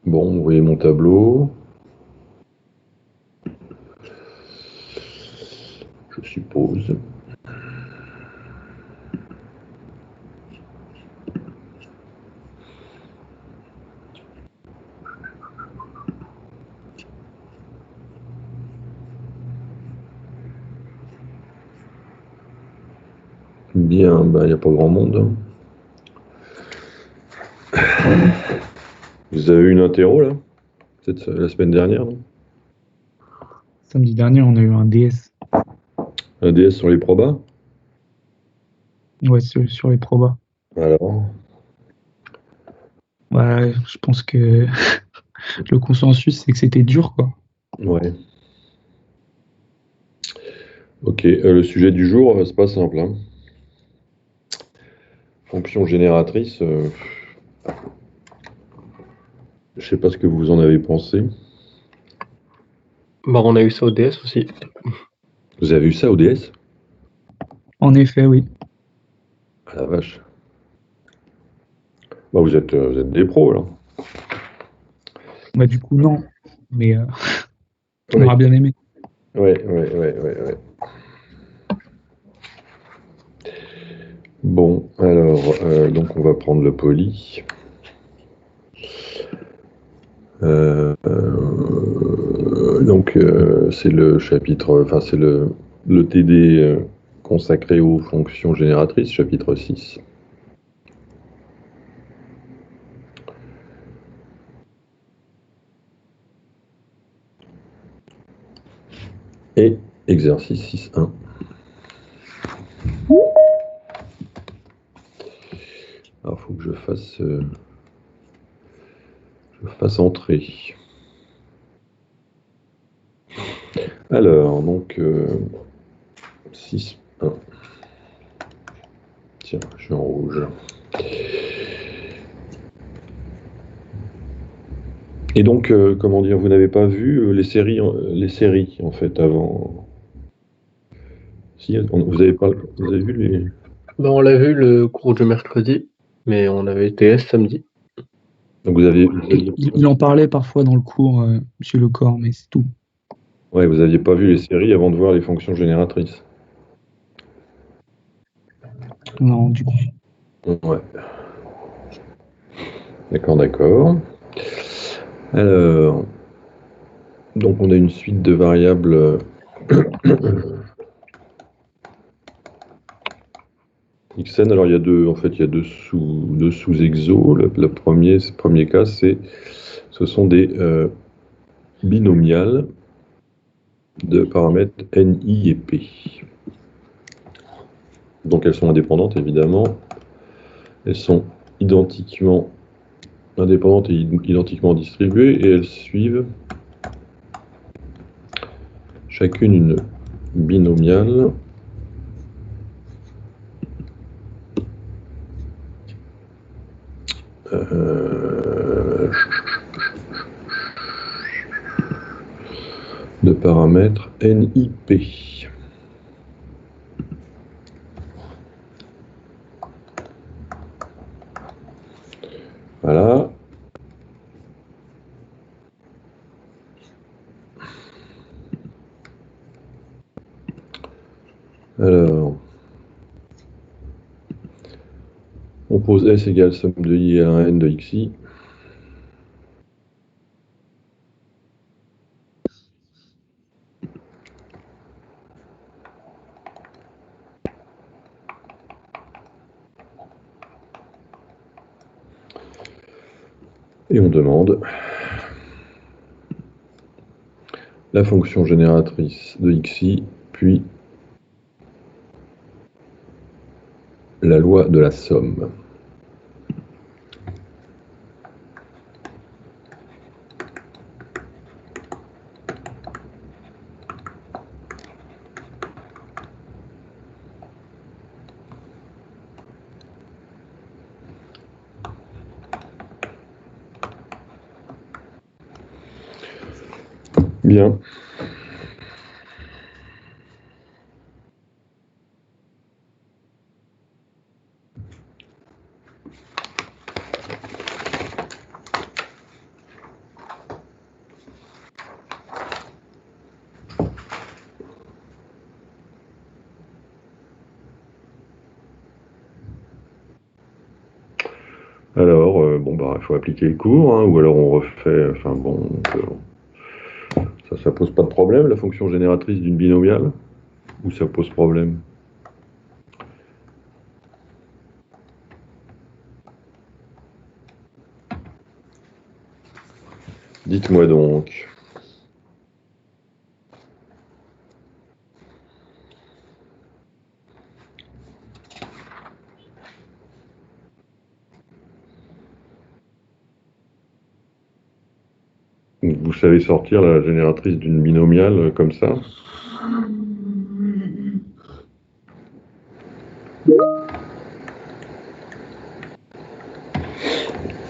Bon, vous voyez mon tableau, je suppose. Bien, il n'y a pas grand monde. Vous avez eu une interro là? Peut-être la semaine dernière, non? Samedi dernier, on a eu un DS. Un DS sur les probas? Ouais, sur les probas. Alors? Ouais, je pense que le consensus, c'est que c'était dur, quoi. Ouais. Ok, le sujet du jour, c'est pas simple, hein. Fonction génératrice, je sais pas ce que vous en avez pensé. Bah, on a eu ça au DS aussi. Vous avez vu ça au DS? En effet, oui. Ah la vache. Bah, vous êtes des pros là. Bah, du coup, non. Mais on Oui. aura bien aimé. Ouais, ouais, ouais, ouais, ouais. Bon, alors, donc on va prendre le poly. C'est le chapitre, enfin c'est le TD consacré aux fonctions génératrices, chapitre 6. Et exercice 6.1. Alors, il faut que je fasse entrer. Alors, donc, 6.1. Tiens, je suis en rouge. Et donc, comment dire, vous n'avez pas vu les séries en fait avant. Si, vous avez vu les. Bah, on l'a vu le cours du mercredi, mais on avait DS samedi. Donc vous aviez. Il en parlait parfois dans le cours, Monsieur Lecor, mais c'est tout. Ouais, vous aviez pas vu les séries avant de voir les fonctions génératrices. Non, du coup. Ouais. D'accord, d'accord. Alors, donc on a une suite de variables xn. Alors il y a deux sous-exos. Le premier cas, ce sont des binomiales de paramètres ni et p. Donc elles sont indépendantes évidemment. Elles sont identiquement indépendantes et identiquement distribuées et elles suivent chacune une binomiale de paramètres NIP. Voilà. Alors, on pose S égale somme de I à un N de XI. Et on demande la fonction génératrice de XI, puis la loi de la somme. Bien. Alors, bon, bah, il faut appliquer le cours, hein, ou alors on refait. Enfin bon, ça pose pas de problème, la fonction génératrice d'une binomiale? Ou ça pose problème? Dites-moi donc. Vous savez sortir la génératrice d'une binomiale comme ça?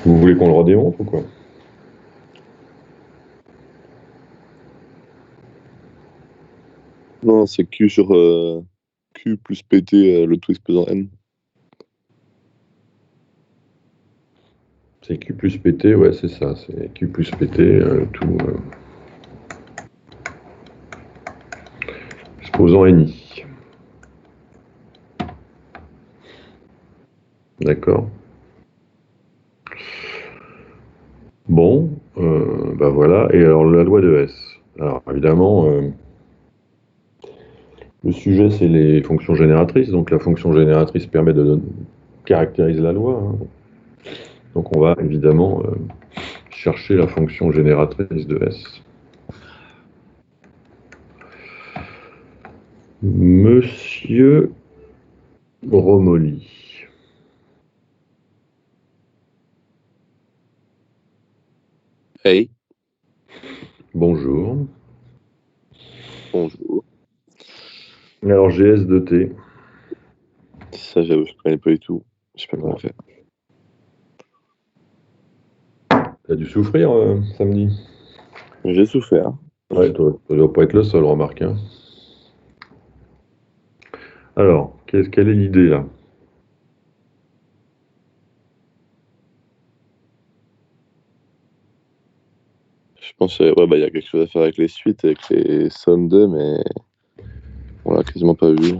Vous voulez qu'on le redémontre ou quoi? Non, c'est Q sur Q plus PT, le tout exposant N. C'est Q plus PT, ouais, c'est ça. C'est Q plus PT, tout exposant NI. D'accord. Bon, bah voilà. Et alors la loi de S. Alors évidemment, le sujet c'est les fonctions génératrices. Donc la fonction génératrice permet de caractériser la loi, hein. Donc on va évidemment chercher la fonction génératrice de S. Monsieur Romoli. Hey, Bonjour. bonjour. Alors GS de T. Ça, j'avoue, je connais pas du tout. Je sais pas comment Ouais. faire. T'as dû souffrir samedi. J'ai souffert. Ouais, toi, tu dois pas être le seul, remarque, hein. Alors, quelle est l'idée là? Je pense ouais, bah, il y a quelque chose à faire avec les suites, avec les sommes 2, mais on l'a quasiment pas vu.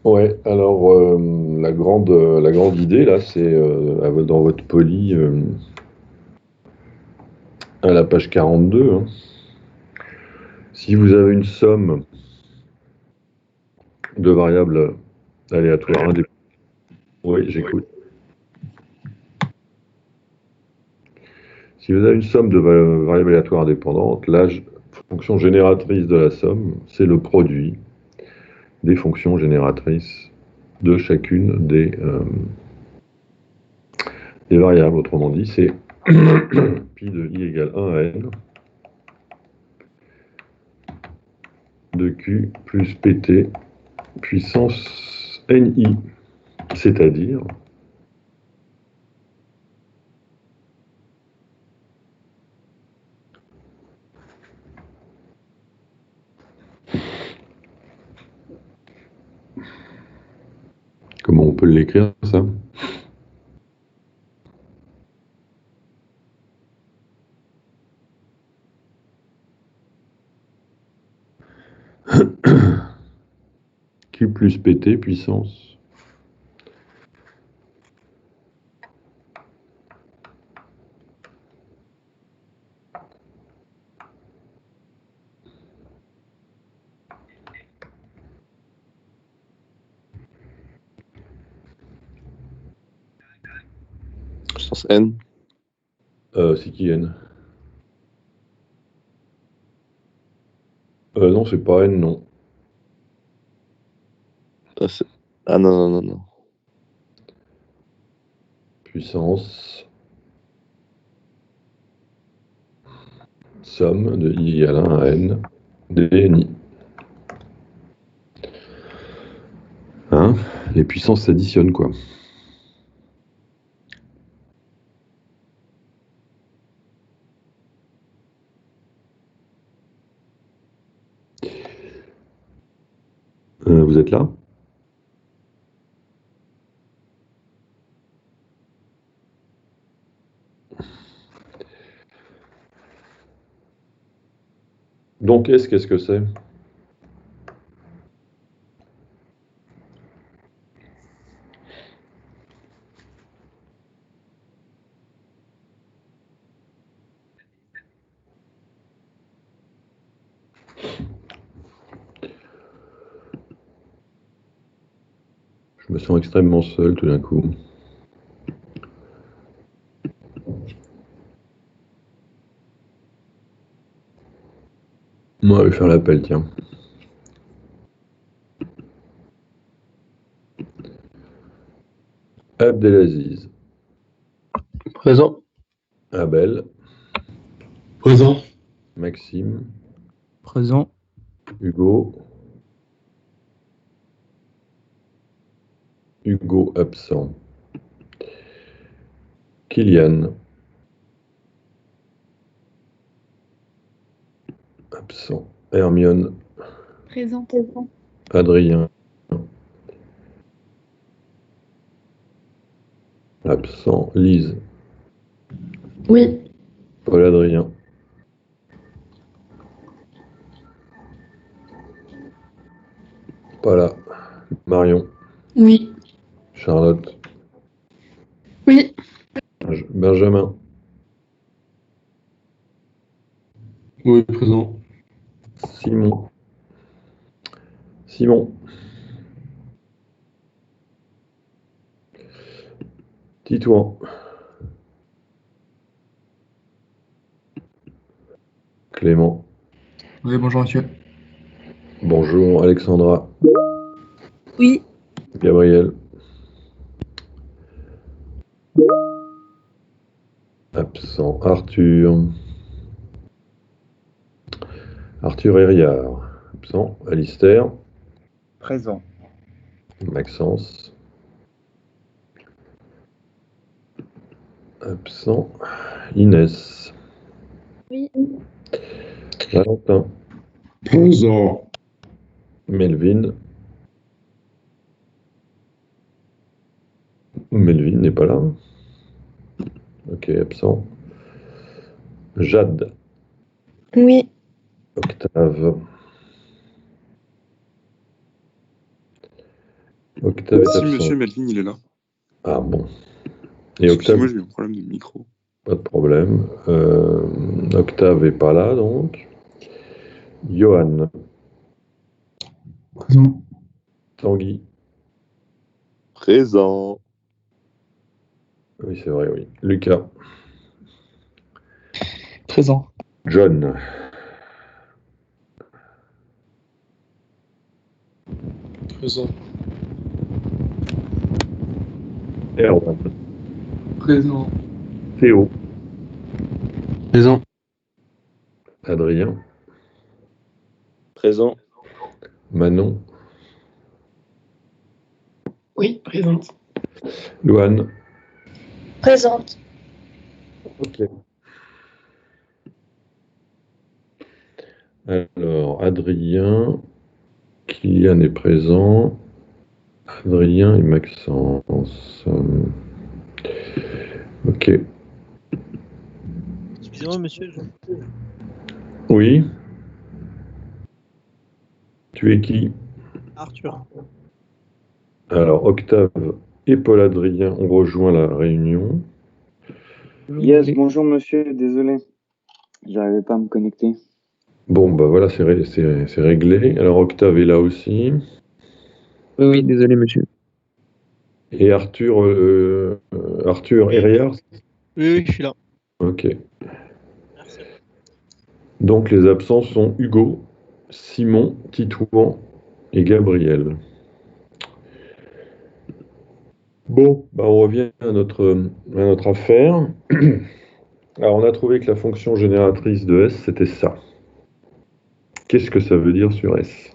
Ouais, alors la grande idée là, c'est dans votre poly à la page 42, hein. Si vous avez une somme de variables aléatoires indépendantes. Oui, j'écoute. Si vous avez une somme de variables aléatoires indépendantes, la fonction génératrice de la somme, c'est le produit des fonctions génératrices de chacune des variables. Autrement dit, c'est pi de i égale 1 à n de q plus pt puissance ni, c'est-à-dire comment on peut l'écrire ça? Q plus pt puissance Puissance N. c'est qui n? Non, c'est pas n, non. Ah, ah non, non, non, non. Puissance somme de i égale 1 à n dni. Hein? Les puissances s'additionnent, quoi. vous êtes là? Donc S, qu'est-ce que c'est? Je me sens extrêmement seul tout d'un coup. Moi, je vais faire l'appel, tiens. Abdelaziz, Présent. Abel, Présent. Maxime, Présent. Hugo, Hugo absent. Kylian, absent. Hermione, Présent. Adrien, absent. Lise, Oui. Paul-Adrien, pas là. Marion, Oui. Charlotte, Oui. Benjamin, Oui, présent. Simon, Simon, Titouan, Clément, Oui, bonjour monsieur. bonjour. Alexandra, Oui. Gabriel, absent. Arthur, Arthur Hériard, absent. Alistair, Présent. Maxence, absent. Inès, Oui. Valentin, Présent. Melvin. Melvin n'est pas là. Ok, absent. Jade, Oui. Octave. Octave est Si, absent. monsieur Melvin, il est là. Ah bon. Et Octave, Excusez-moi, j'ai eu un problème de micro. pas de problème. Octave est pas là donc. Johan, Présent. Tanguy. Présent. Oui, c'est vrai, oui. Lucas, Présent. John, Présent. Erwan, Présent. Théo, Présent. Adrien, Présent. Manon, Oui. Présente. Louane. Présente. Ok. Alors, Adrien, Kylian est présent. Adrien et Maxence. Ok. Excusez-moi, monsieur, Oui. Tu es qui? Arthur. Alors, Octave et Paul-Adrien ont rejoint la réunion. Yes, bonjour monsieur, désolé, j'arrivais pas à me connecter. Bon, bah voilà, c'est réglé. Alors, Octave est là aussi. Oui, désolé monsieur. Et Arthur Herriard. Oui, je suis là. Ok. Merci. Donc, les absents sont Hugo, Simon, Titouan et Gabriel. Bon, bah on revient à notre affaire. Alors, on a trouvé que la fonction génératrice de S, c'était ça. Qu'est-ce que ça veut dire sur S?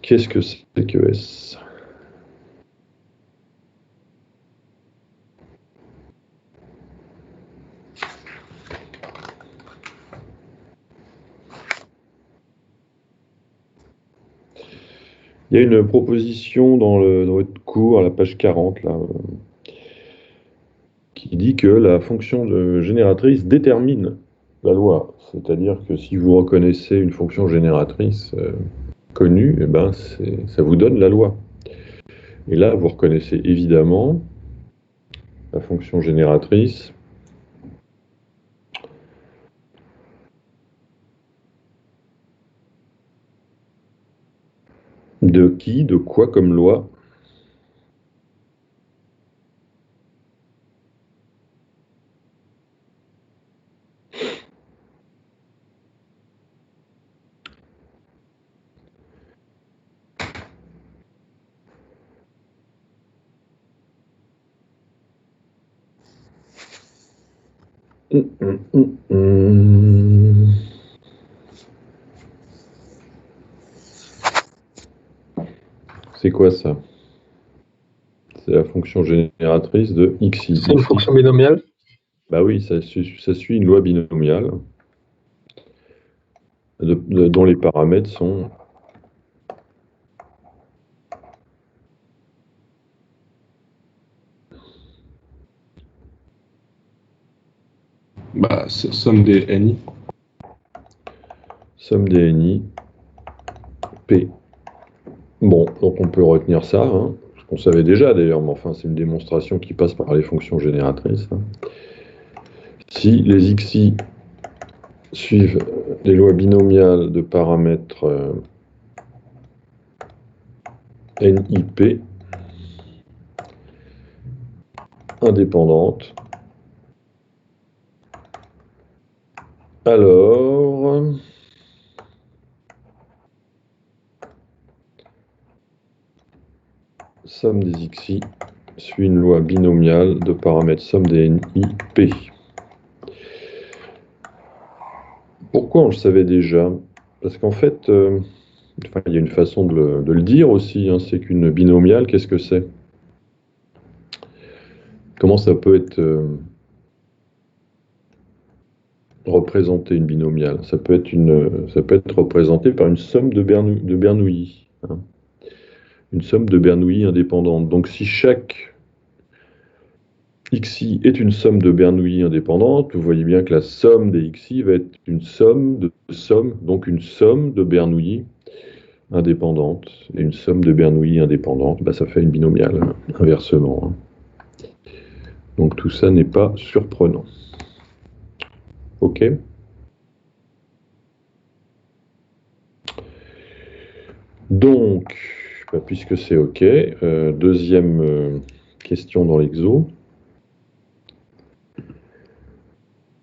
Qu'est-ce que c'est que S? Il y a une proposition dans votre cours, à la page 40, là, qui dit que la fonction génératrice détermine la loi. C'est-à-dire que si vous reconnaissez une fonction génératrice connue, eh ben ça vous donne la loi. Et là, vous reconnaissez évidemment la fonction génératrice de qui, de quoi comme loi? C'est quoi ça? C'est la fonction génératrice de xi. C'est une fonction binomiale. Bah oui, ça suit une loi binomiale dont les paramètres sont Bah, somme des NI. somme des ni p. Bon, donc on peut retenir ça, hein, ce qu'on savait déjà d'ailleurs, mais enfin c'est une démonstration qui passe par les fonctions génératrices. Hein. Si les xi suivent des lois binomiales de paramètres NIP indépendantes, alors somme des xi suit une loi binomiale de paramètres somme des NIP. Pourquoi on le savait déjà? Parce qu'en fait, il y a une façon de le dire aussi, hein, c'est qu'une binomiale, qu'est-ce que c'est? Comment ça peut être représenté, une binomiale? Ça peut être représenté par une somme de Bernoulli. Hein. Une somme de Bernoulli indépendante. Donc si chaque xi est une somme de Bernoulli indépendante, vous voyez bien que la somme des xi va être une somme de sommes, donc une somme de Bernoulli indépendante. Et une somme de Bernoulli indépendante, bah, ça fait une binomiale, hein, inversement. Hein. Donc tout ça n'est pas surprenant. OK? Donc, bah, puisque c'est OK, deuxième question dans l'exo.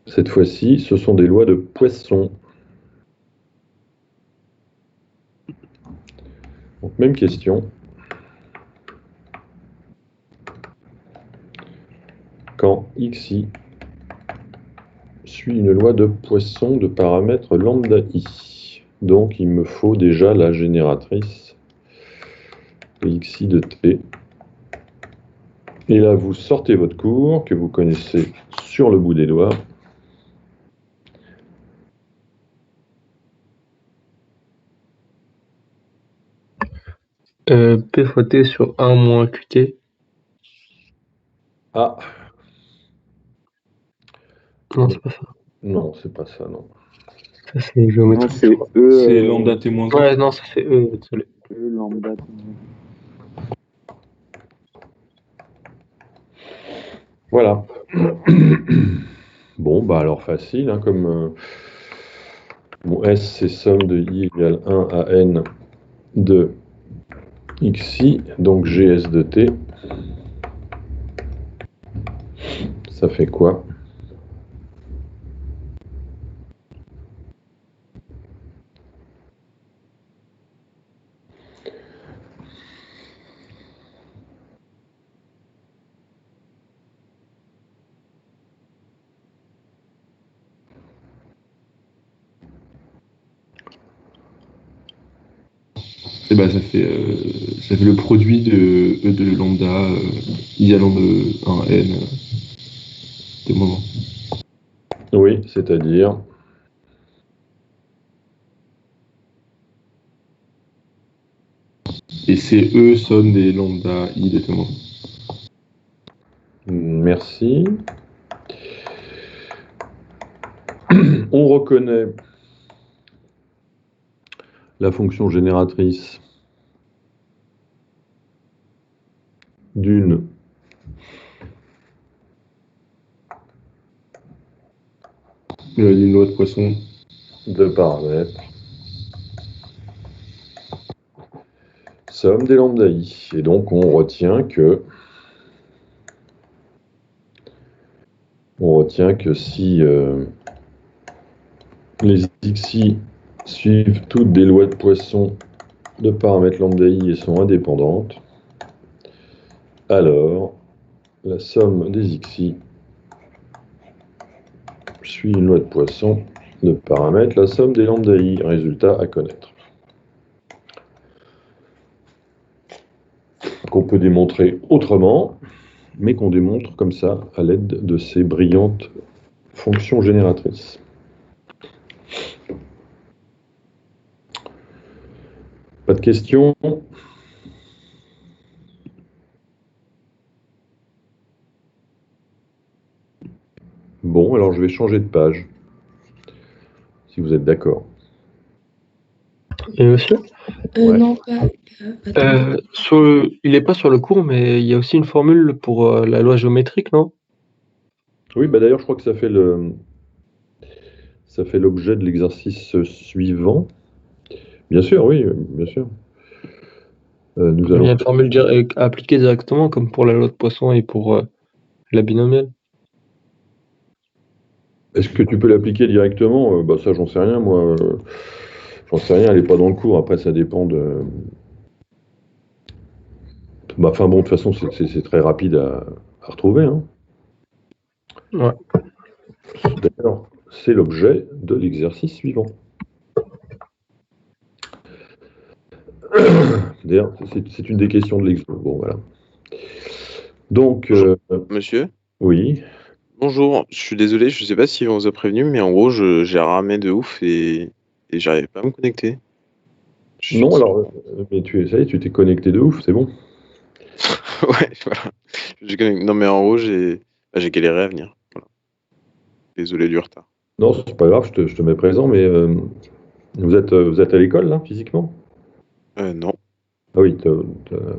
Cette fois-ci, ce sont des lois de Poisson. Donc, même question. Quand xi suit une loi de Poisson de paramètre lambda i. Donc, il me faut déjà la génératrice de xi de t. Et là, vous sortez votre cours que vous connaissez sur le bout des doigts. P fois T sur 1 moins QT. Ah, Non, c'est pas ça. non, c'est pas ça, non. Ça, c'est géométrie. Non, c'est E. C'est lambda T moins 1. Ouais, non, ça c'est E, désolé. E lambda. Voilà. Bon, bah alors facile, hein, comme bon, S c'est somme de I égale 1 à N de xi, donc GS de T. Ça fait quoi? Et bah, ça fait le produit de E de lambda I allant de 1 à N des moments. Oui, c'est-à-dire Et c'est E, somme des lambda I des témoins. Merci. On reconnaît la fonction génératrice d'une Une loi de Poisson. de paramètres somme des lambda I. Et donc on retient que si les xi suivent toutes des lois de Poisson de paramètres lambda I et sont indépendantes, alors la somme des xi suit une loi de Poisson de paramètres la somme des lambda I. Résultat à connaître. Qu'on peut démontrer autrement, mais qu'on démontre comme ça à l'aide de ces brillantes fonctions génératrices. Pas de questions? Bon, alors je vais changer de page, si vous êtes d'accord. Et monsieur Ouais. Non, pas. Attends. Il n'est pas sur le cours, mais il y a aussi une formule pour la loi géométrique, non? Oui, bah d'ailleurs, je crois que ça fait l'objet de l'exercice suivant. Bien sûr, oui, bien sûr. Nous Il y a allons. une formule à appliquer directement, comme pour la loi de Poisson et pour la binomiale. Est-ce que tu peux l'appliquer directement? Bah ça, j'en sais rien, moi. J'en sais rien, elle n'est pas dans le cours. Après, ça dépend de. Bah, enfin bon, de toute façon, c'est très rapide à retrouver, hein. Ouais. D'ailleurs, c'est l'objet de l'exercice suivant. D'ailleurs, c'est une des questions de l'exo. Bon, voilà. Donc, Monsieur, oui. bonjour. Je suis désolé, je sais pas si on vous a prévenu, mais en gros, j'ai ramé de ouf et j'arrive pas à me connecter. Non, alors, mais ça y est, tu t'es connecté de ouf, c'est bon. Ouais, voilà. Non, mais en gros, j'ai galéré à venir. Voilà. Désolé du retard. Non, c'est pas grave, je te mets présent, mais vous êtes à l'école, là, physiquement? Non. Ah oui,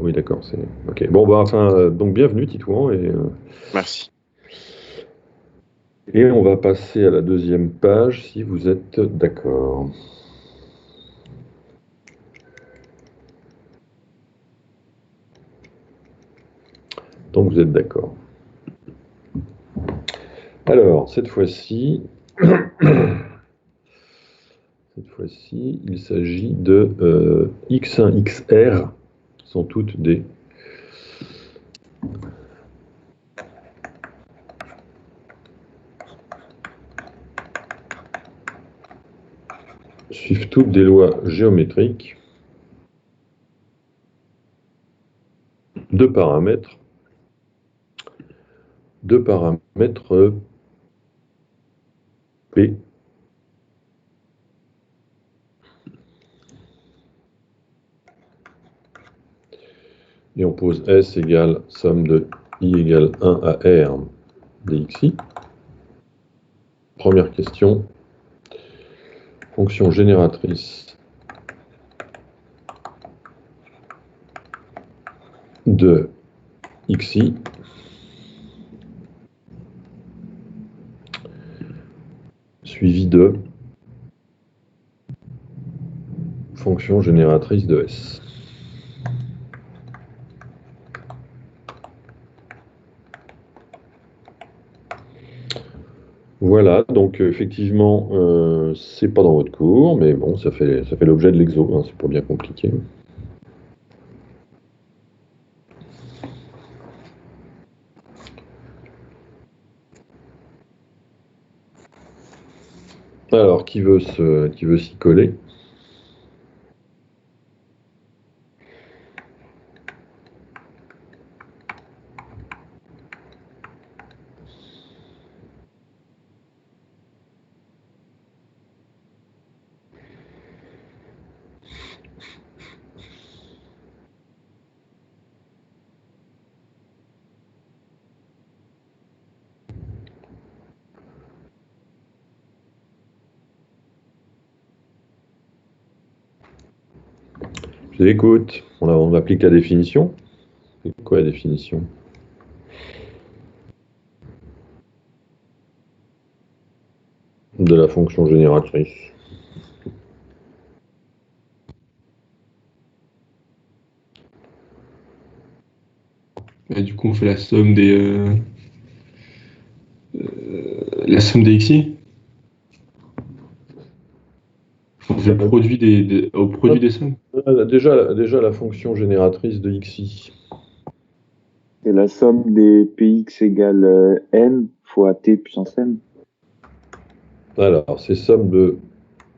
oui, d'accord, c'est. Ok. Bon, bah, enfin, donc bienvenue, Titouan, Merci. et on va passer à la deuxième page, si vous êtes d'accord. Donc, vous êtes d'accord. Alors, cette fois-ci, il s'agit de X1, XR, qui sont toutes des suivent toutes des lois géométriques de paramètres P et on pose S égale somme de I égale 1 à R dxi. Première question, fonction génératrice de xi suivi de fonction génératrice de S. Voilà, donc effectivement, c'est pas dans votre cours, mais bon, ça fait l'objet de l'exo, hein, c'est pas bien compliqué. Alors, qui veut s'y coller? Écoute, on applique la définition. C'est quoi la définition? De la fonction génératrice. Et du coup, on fait la somme des xi. On fait le produit au produit des sommes. Déjà la fonction génératrice de xi. C'est la somme des px égale n fois t puissance n. Alors, c'est somme de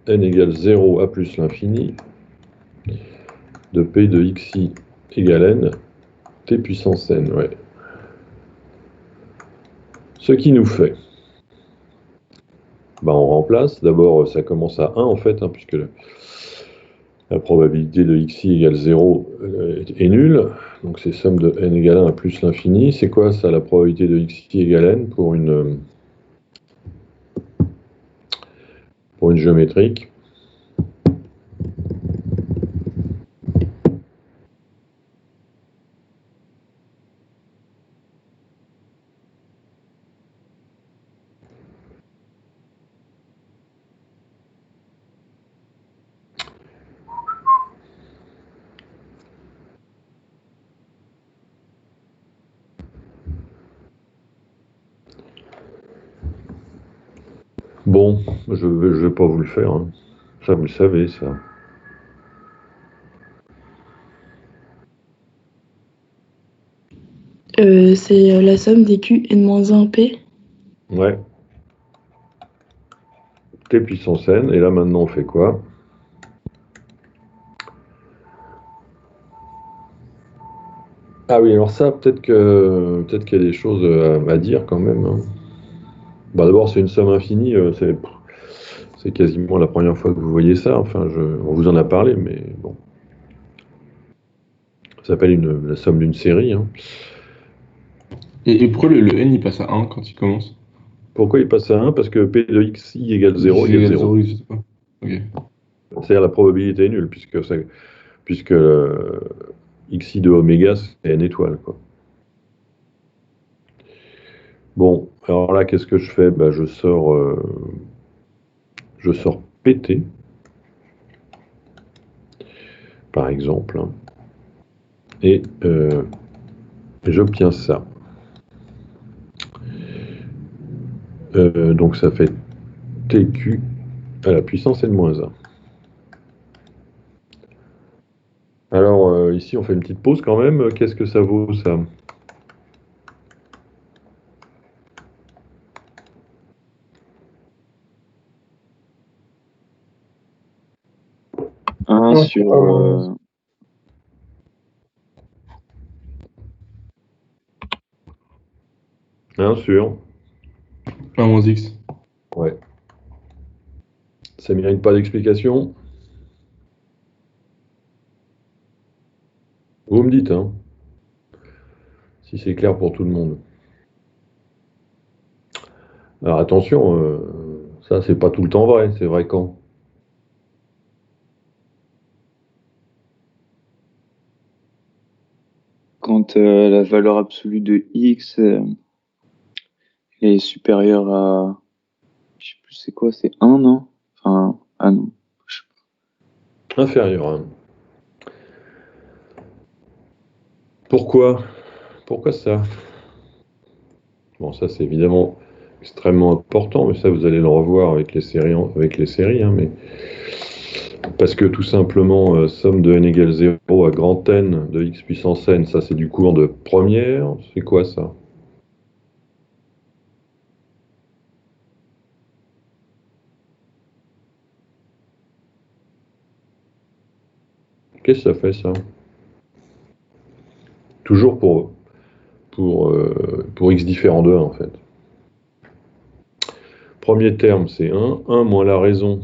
n égale 0 à plus l'infini de p de xi égale n t puissance n, ouais. Ce qui nous fait, on remplace, d'abord ça commence à 1 en fait, puisque la probabilité de xi égale 0 est nulle, donc c'est somme de n égale 1 à plus l'infini. C'est quoi ça, la probabilité de xi égale n pour une géométrique? Bon, je vais pas vous le faire, hein. Ça vous le savez, ça. C'est la somme des Q n-1p. Ouais. T puissance n, et là maintenant on fait quoi? Ah oui, alors ça, peut-être qu'il y a des choses à dire quand même, hein. D'abord, c'est une somme infinie, c'est quasiment la première fois que vous voyez ça, enfin, on vous en a parlé, mais bon. Ça s'appelle la somme d'une série, hein. Et pourquoi le n il passe à 1 quand il commence? Pourquoi il passe à 1? Parce que P de xi égale 0 Xi égale égale 0. 0, je sais pas. Ok. C'est-à-dire la probabilité est nulle, puisque xi de oméga, c'est n étoile, quoi. Bon, alors là, qu'est-ce que je fais? Je sors PT, par exemple, hein, et j'obtiens ça. Donc ça fait TQ à la puissance n-1. Alors ici, on fait une petite pause quand même. Qu'est-ce que ça vaut, ça? Un sur... 1 sur... 1 moins x. Ouais. Ça mérite pas d'explication? Vous me dites, hein, si c'est clair pour tout le monde. Alors attention, ça c'est pas tout le temps vrai, c'est vrai quand? Quand la valeur absolue de x est supérieure à... Je sais plus c'est quoi, c'est 1, non? Enfin, ah non. Inférieur à 1. Pourquoi? Pourquoi ça? Bon, ça c'est évidemment extrêmement important, mais ça vous allez le revoir avec les séries, hein, mais parce que tout simplement, somme de n égale 0 à grand N de x puissance n, ça c'est du cours de première, c'est quoi ça? Qu'est-ce que ça fait ça? Toujours pour x différent de 1 en fait. Premier terme c'est 1, 1 moins la raison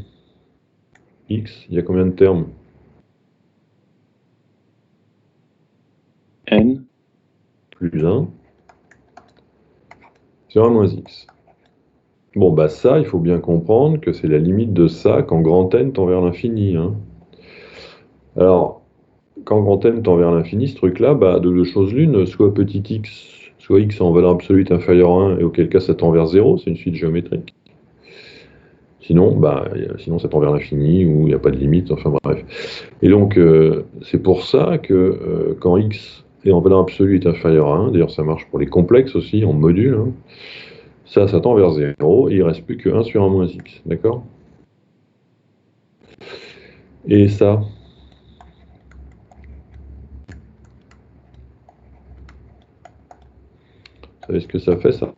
x, il y a combien de termes? N. Plus 1, sur 1 moins x. Bon, bah ça, il faut bien comprendre que c'est la limite de ça quand grand N tend vers l'infini, hein. Alors, quand grand n tend vers l'infini, ce truc-là, bah, de deux choses l'une, soit petit x, soit x en valeur absolue inférieure à 1, et auquel cas ça tend vers 0, c'est une suite géométrique. Sinon, sinon ça tend vers l'infini, ou il n'y a pas de limite, enfin bref. Et donc, c'est pour ça que quand x est en valeur absolue est inférieur à 1, d'ailleurs ça marche pour les complexes aussi, en module, hein, ça tend vers 0, et il ne reste plus que 1 sur 1 moins x, d'accord? Et ça, vous savez ce que ça fait, ça?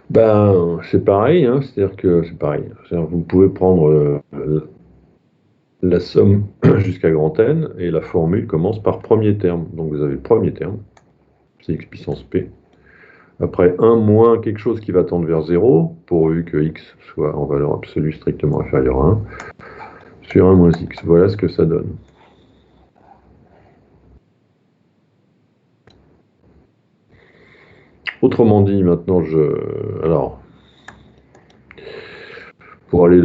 Ben, c'est pareil, hein, c'est-à-dire que c'est pareil. C'est-à-dire que vous pouvez prendre la somme jusqu'à grand N, et la formule commence par premier terme. Donc vous avez le premier terme, c'est x puissance p. Après 1 moins quelque chose qui va tendre vers 0, pourvu que x soit en valeur absolue strictement inférieure à 1, sur 1 moins x. Voilà ce que ça donne. Autrement dit, maintenant, alors, pour aller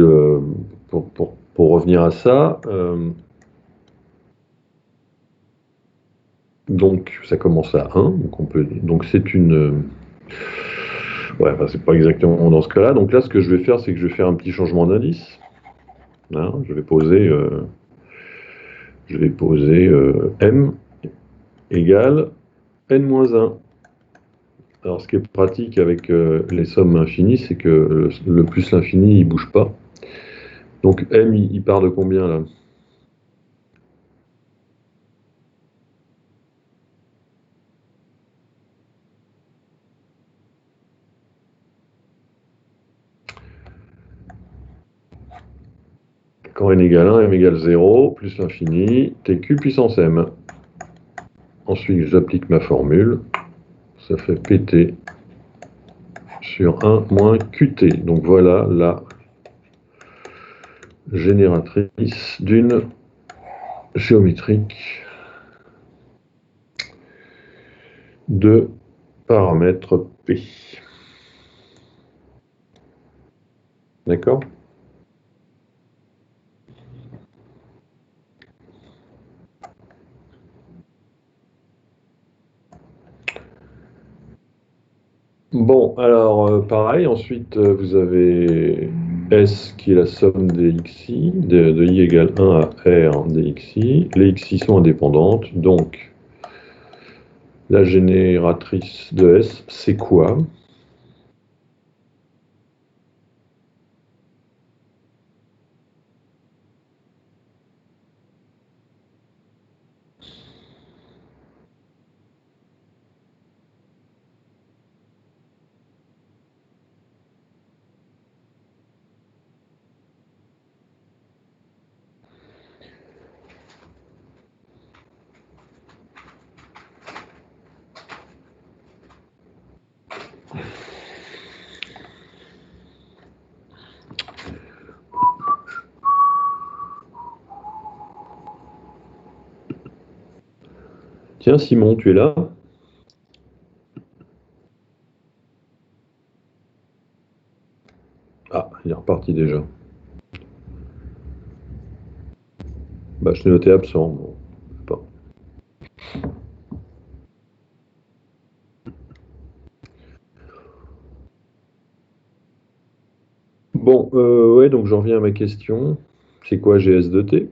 pour revenir à ça, donc ça commence à 1, donc c'est une, ouais, enfin, c'est pas exactement dans ce cas-là. Donc là, ce que je vais faire, c'est que je vais faire un petit changement d'indice. Hein, je vais poser m égale n-1. Alors, ce qui est pratique avec les sommes infinies, c'est que le plus l'infini, il bouge pas. Donc m, il part de combien là? Quand n égale 1, m égale 0, plus l'infini, tq puissance m. Ensuite, j'applique ma formule. Ça fait pt sur 1 moins qt. Donc voilà la génératrice d'une géométrique de paramètres p. D'accord? Bon, alors pareil, ensuite vous avez S qui est la somme des xi, de i égale 1 à r des xi. Les xi sont indépendantes, donc la génératrice de S, c'est quoi? Tiens, Simon, tu es là? Ah, il est reparti déjà. Bah, je t'ai noté absent. Bon, je sais pas. Bon, ouais, donc j'en reviens à ma question. C'est quoi GS de T?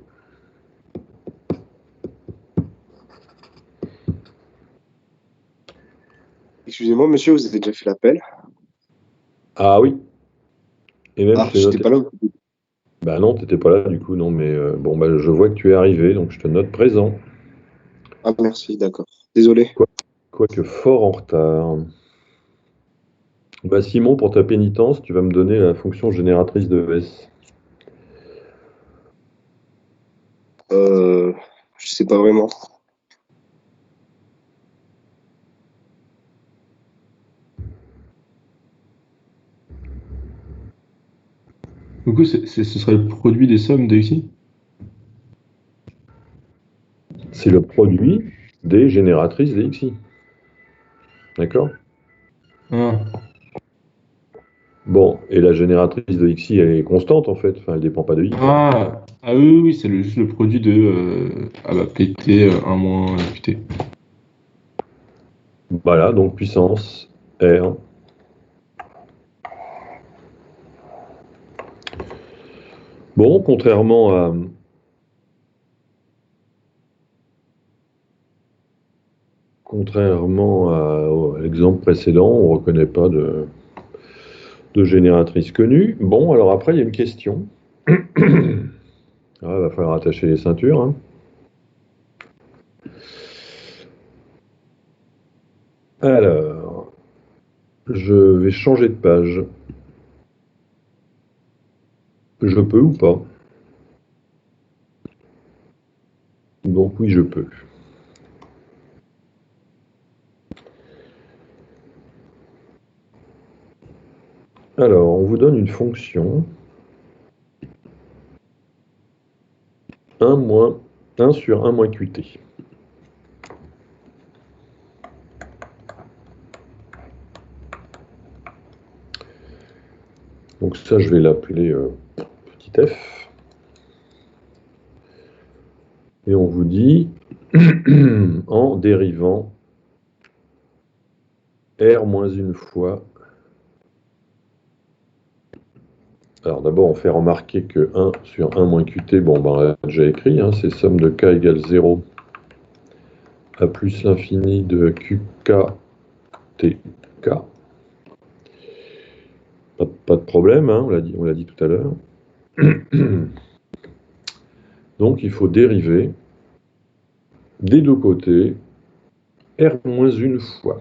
Excusez-moi, monsieur, vous avez déjà fait l'appel? Ah oui, et même Ah, je t'ai j'étais noté. pas là. Bah non, t'étais pas là du coup, non, mais bon, bah je vois que tu es arrivé, donc je te note présent. Ah, merci, d'accord. Désolé. Quoique fort en retard. Bah Simon, pour ta pénitence, tu vas me donner la fonction génératrice de S. Euh, je sais pas vraiment. coup, ce serait le produit des sommes de xi? C'est le produit des génératrices des xi. D'accord? Ah. Bon, et la génératrice de xi, elle est constante en fait, enfin, elle dépend pas de i. Ah oui, oui, c'est juste le produit de pt 1 moins qt. Voilà, donc puissance R. Bon, contrairement à l'exemple précédent, on ne reconnaît pas de génératrice connue. Bon, alors après, il y a une question. Il va falloir attacher les ceintures, hein. Alors, je vais changer de page. Je peux ou pas? Donc oui, je peux. Alors, on vous donne une fonction 1 sur 1 moins qt. Donc ça, je vais l'appeler petit f. Et on vous dit, en dérivant r moins une fois. Alors d'abord, on fait remarquer que 1 sur 1 moins qt, bon, ben, on l'a déjà écrit, hein, c'est somme de k égale 0 à plus l'infini de qk tk. Pas de problème, hein, on l'a dit tout à l'heure. Donc il faut dériver des deux côtés r moins une fois.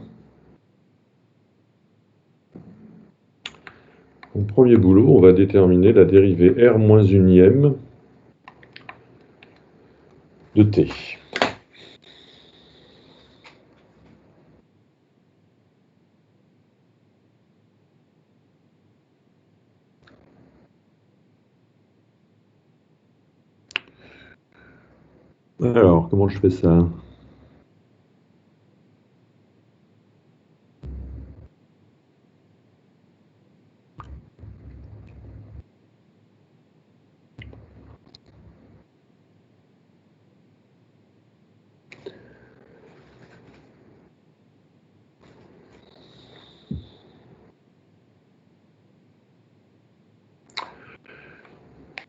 Donc, premier boulot, on va déterminer la dérivée r moins unième de t. Alors, comment je fais ça?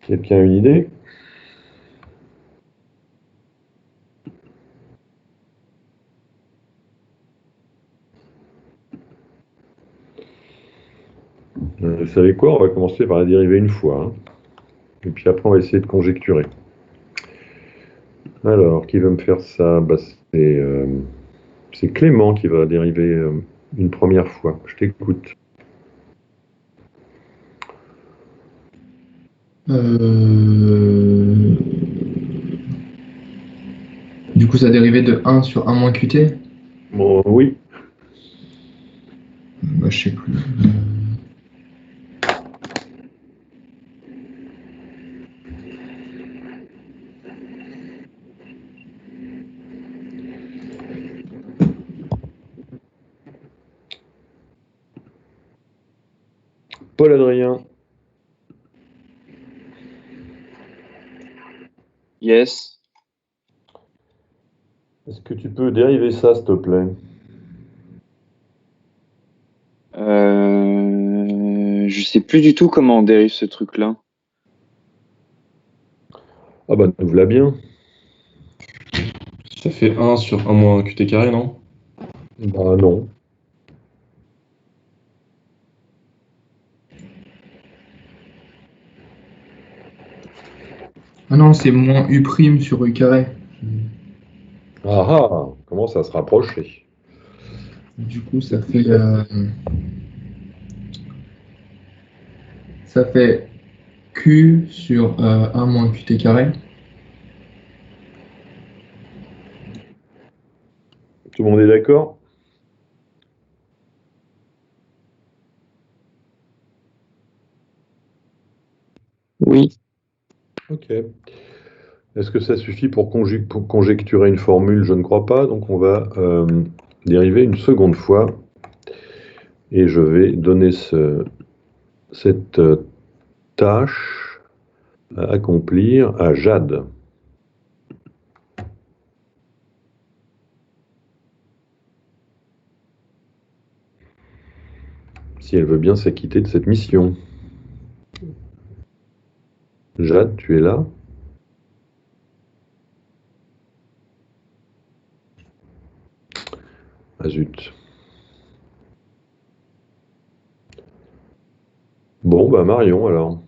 Quelqu'un a une idée? Vous savez quoi? On va commencer par la dériver une fois, hein. Et puis après, on va essayer de conjecturer. Alors, qui va me faire ça? Bah, c'est Clément qui va dériver une première fois. Je t'écoute. Du coup, ça dérivait de 1 sur 1 moins qt? Bon, oui. Bah, je sais plus. Paul-Adrien, Yes. est-ce que tu peux dériver ça, s'il te plaît? Je sais plus du tout comment on dérive ce truc-là. Ah bah, nous voilà bien. Ça fait 1 sur 1 moins qt carré, non? Bah non. Ah non, c'est moins u' sur u carré. Ah ah, on commence à se rapprocher. Du coup, ça fait q sur 1 moins qt carré. Tout le monde est d'accord? Oui. Ok. Est-ce que ça suffit pour conjecturer une formule? Je ne crois pas, donc on va dériver une seconde fois. Et je vais donner cette tâche à accomplir à Jade. Si elle veut bien s'acquitter de cette mission. Jade, tu es là? Ah zut. Bon, bah Marion alors.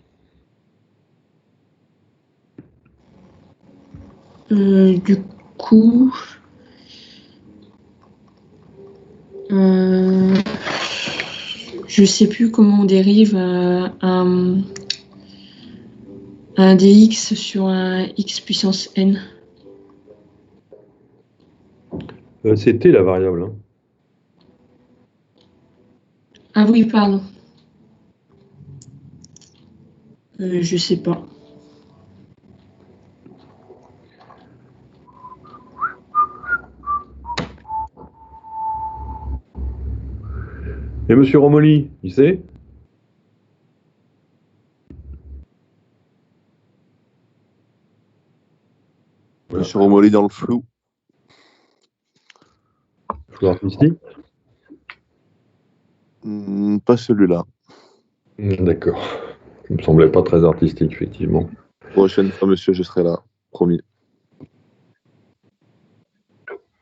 Du coup, je sais plus comment on dérive un dx sur un x puissance n. C'était la variable. Hein. Ah oui, pardon. Je sais pas. Et Monsieur Romoli, il sait? Monsieur Romoli dans le flou. Flou artistique? Pas celui-là. D'accord. Ça me semblait pas très artistique, effectivement. Prochaine fois, monsieur, je serai là. Promis.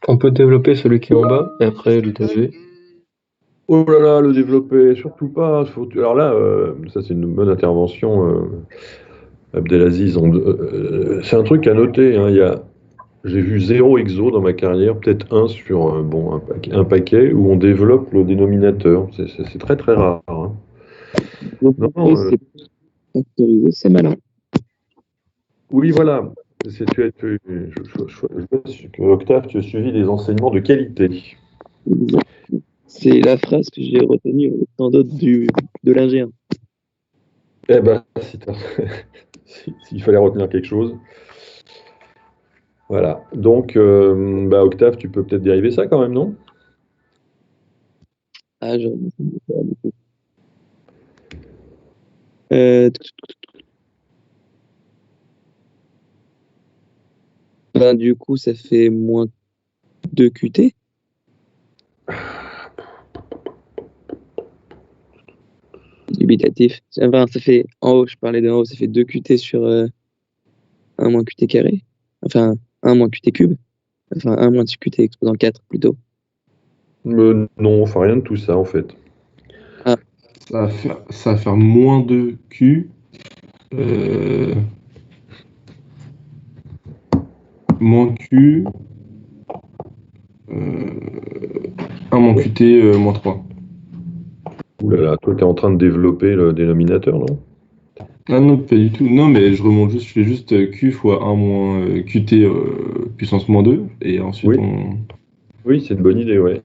On peut développer celui qui est en bas et après le développer. Oh là là, le développer, surtout pas. Alors là, ça c'est une bonne intervention, Abdelaziz. C'est un truc à noter. Hein. J'ai vu 0 exo dans ma carrière, peut-être un sur un paquet où on développe le dénominateur. C'est très très rare. Hein. Non, C'est factorisé, c'est malin. oui, voilà. Octave, tu as suivi des enseignements de qualité. C'est la phrase que j'ai retenue avec tant d'autres de l'ingé. Eh ben, s'il fallait retenir quelque chose. Voilà. Donc, Octave, tu peux peut-être dériver ça quand même, non? Ah, j'aurais dû faire du coup. Du coup, ça fait moins 2 QT. Dubitatif. Enfin, ça fait en haut, je parlais de en haut, ça fait 2 QT sur 1 moins QT carré. Enfin, 1 moins QT cube. Enfin, 1 moins QT exposant 4 plutôt. Non, enfin rien de tout ça en fait. Ah. Ça va faire moins 2 Q. Moins Q. 1 moins QT moins 3. Ouh là là, toi tu es en train de développer le dénominateur, non? Ah non, pas du tout. Non, mais je remonte juste, je fais juste Q fois 1 moins QT puissance moins 2. Et ensuite Oui. Oui, c'est une bonne idée, ouais.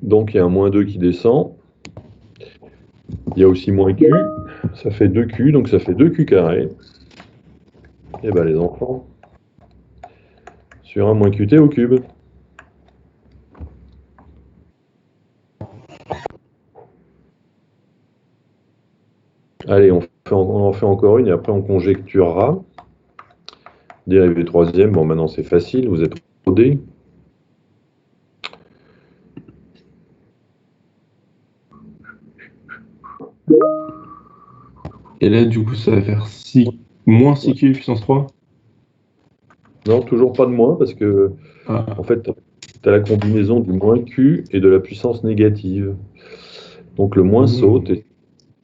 Donc il y a un moins 2 qui descend. Il y a aussi moins Q. Ça fait 2Q, donc ça fait 2Q carré. Et ben les enfants. Sur 1 moins QT au cube. Allez, on en fait encore une et après on conjecturera. Dérivée troisième, bon maintenant c'est facile, vous êtes rodés. Et là, du coup, ça va faire moins 6Q puissance 3. Non, toujours pas de moins parce que en fait, tu as la combinaison du moins Q et de la puissance négative. Donc le moins saute et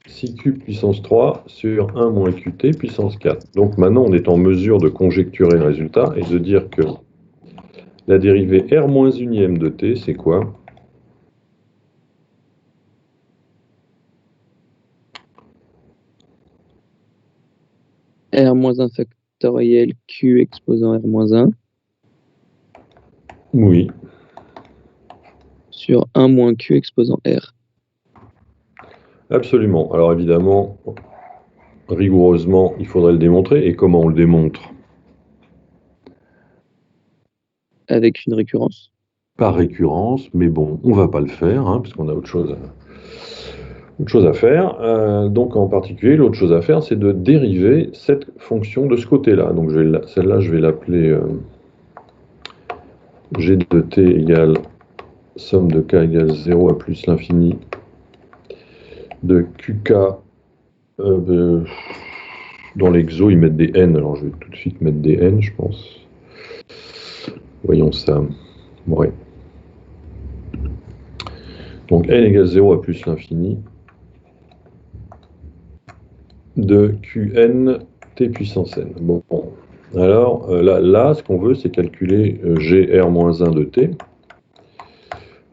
6Q puissance 3 sur 1 moins QT puissance 4. Donc maintenant, on est en mesure de conjecturer le résultat et de dire que la dérivée R moins unième de T, c'est quoi? R moins 1 factoriel Q exposant R moins 1. Oui. Sur 1 moins Q exposant R. Absolument. Alors évidemment, rigoureusement, il faudrait le démontrer. Et comment on le démontre? Avec une récurrence. Par récurrence, mais bon, on va pas le faire, hein, parce qu'on a autre chose à faire. Donc en particulier, l'autre chose à faire, c'est de dériver cette fonction de ce côté-là. Donc celle-là, je vais l'appeler g de t égale somme de k égale 0 à plus l'infini de qk. Dans l'exo, ils mettent des n, alors je vais tout de suite mettre des n, je pense. Voyons ça. Ouais. Donc n égale 0 à plus l'infini de qn t puissance n. Bon. Alors là, ce qu'on veut, c'est calculer gr-1 de t,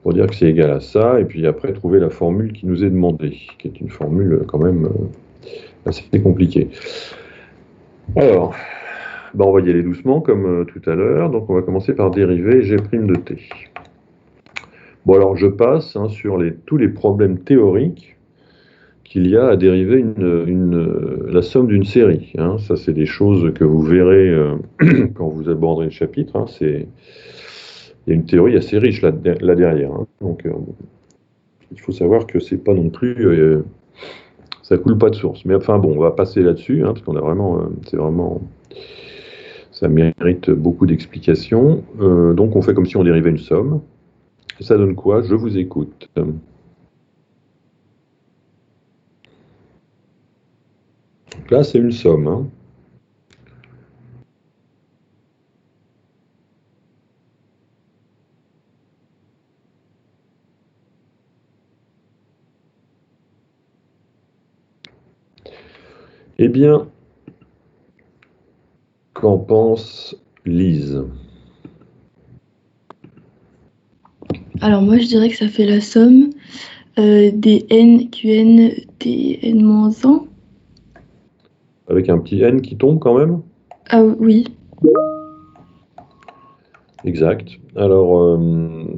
pour dire que c'est égal à ça, et puis après trouver la formule qui nous est demandée, qui est une formule quand même assez compliquée. Alors, on va y aller doucement, comme tout à l'heure. Donc on va commencer par dériver g' de t. Bon, alors je passe sur tous les problèmes théoriques qu'il y a à dériver la somme d'une série. Ça, c'est des choses que vous verrez quand vous aborderez le chapitre. Il y a une théorie assez riche là derrière. Donc, il faut savoir que c'est pas non plus, ça coule pas de source. Mais enfin bon, on va passer là-dessus, parce qu'on a vraiment, ça mérite beaucoup d'explications. Donc, on fait comme si on dérivait une somme. Et ça donne quoi? Je vous écoute. Donc là, c'est une somme. Eh bien, qu'en pense Lise? Alors moi, je dirais que ça fait la somme des n, qn, tn-1. Avec un petit n qui tombe quand même? Ah oui. Exact. Alors,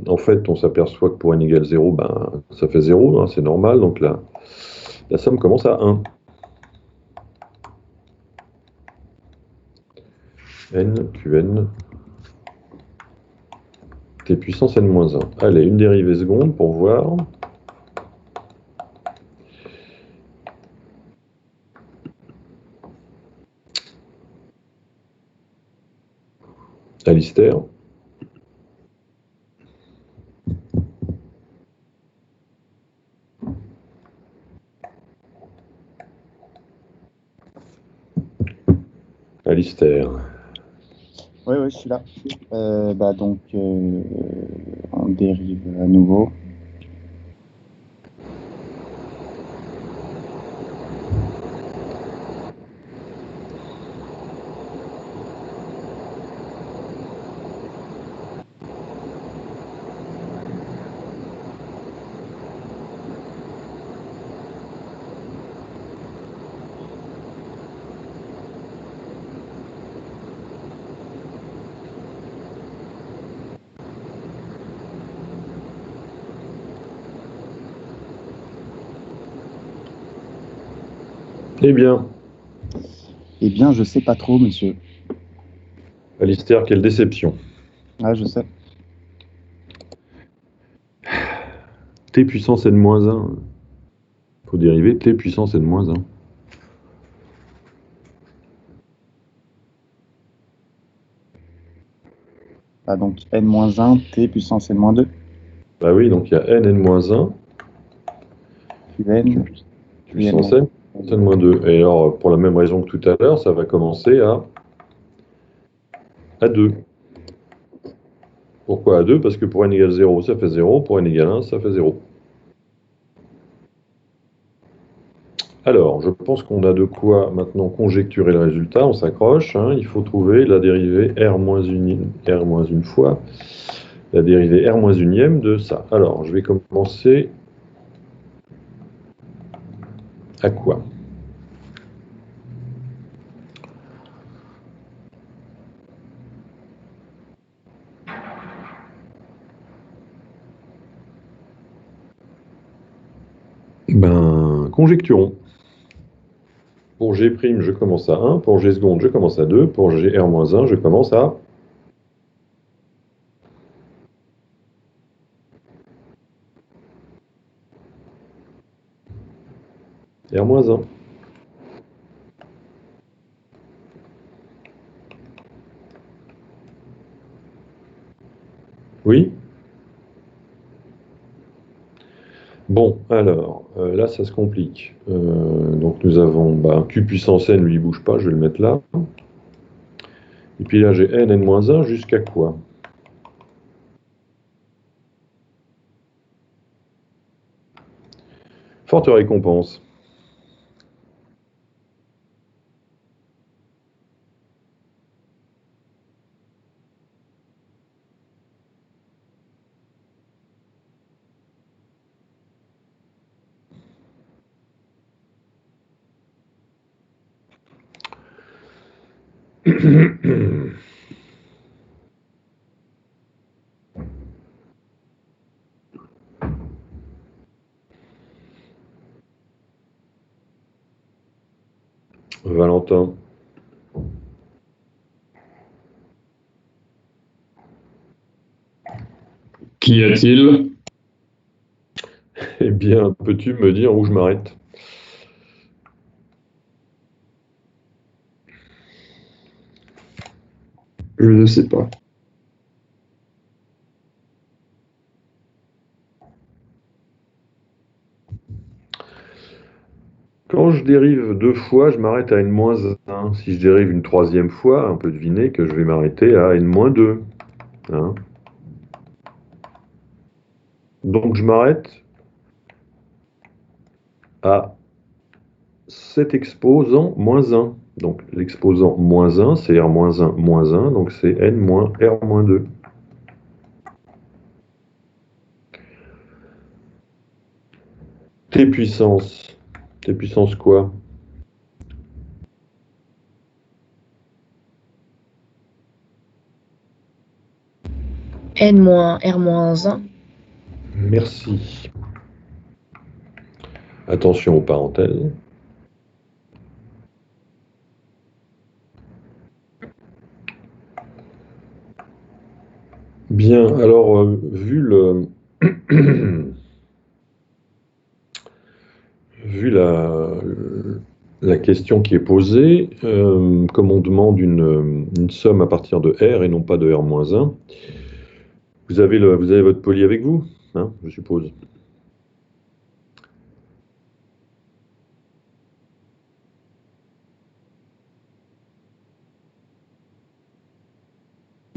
en fait, on s'aperçoit que pour n égale 0, ça fait 0, c'est normal. Donc là, la somme commence à 1. n, qn, t puissance n-1. Allez, une dérivée seconde pour voir. Alistair. Alistair. Oui, je suis là. Donc, on dérive à nouveau. Eh bien. Eh bien, je sais pas trop, monsieur. Alistair, quelle déception. Ah, je sais. T puissance n-1. Il faut dériver t puissance n-1. Donc n-1, t puissance n-2. Bah oui, donc il y a n-1. Qn. Puissance n-2. Et alors, pour la même raison que tout à l'heure, ça va commencer à 2. Pourquoi à 2? Parce que pour n égale 0, ça fait 0. Pour n égale 1, ça fait 0. Alors, je pense qu'on a de quoi maintenant conjecturer le résultat. On s'accroche. Il faut trouver la dérivée R-1 fois la dérivée R-1 de ça. Alors, je vais commencer à quoi? Conjecturons. Pour G', je commence à 1. Pour G seconde, je commence à 2. Pour GR-1, je commence à R-1. Oui? Bon, alors, là, ça se complique. Donc, nous avons Q puissance n, lui, il bouge pas, je vais le mettre là. Et puis là, j'ai n, n-1, jusqu'à quoi? Forte récompense. Valentin. Qu'y a-t-il? Eh bien, peux-tu me dire où je m'arrête? Je ne sais pas. Quand je dérive 2 fois, je m'arrête à n-1. Si je dérive une 3e fois, on peut deviner que je vais m'arrêter à n-2. Hein. Donc je m'arrête à cet exposant moins 1. Donc l'exposant moins 1, c'est R-1 moins 1, donc c'est n moins R-2. T puissance quoi? N-R-1. Merci. Attention aux parenthèses. Bien, alors, vu la question qui est posée, comme on demande une somme à partir de R et non pas de R-1, vous avez votre poly avec vous, hein, je suppose.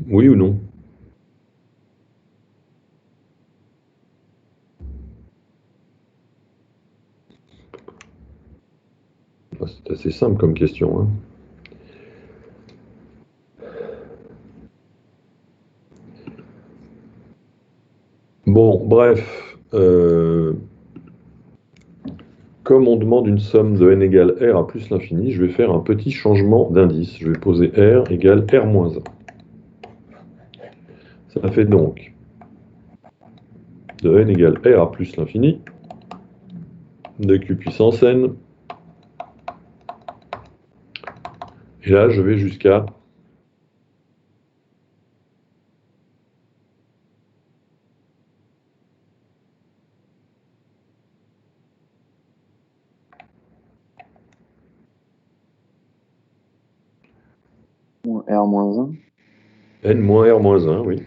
Oui ou non? C'est assez simple comme question. Hein. Bon, bref. Comme on demande une somme de n égale R à plus l'infini, je vais faire un petit changement d'indice. Je vais poser R égale R-1. Ça fait donc de n égale R à plus l'infini de Q puissance n. Et là, je vais jusqu'à R-1. n moins R-1, oui.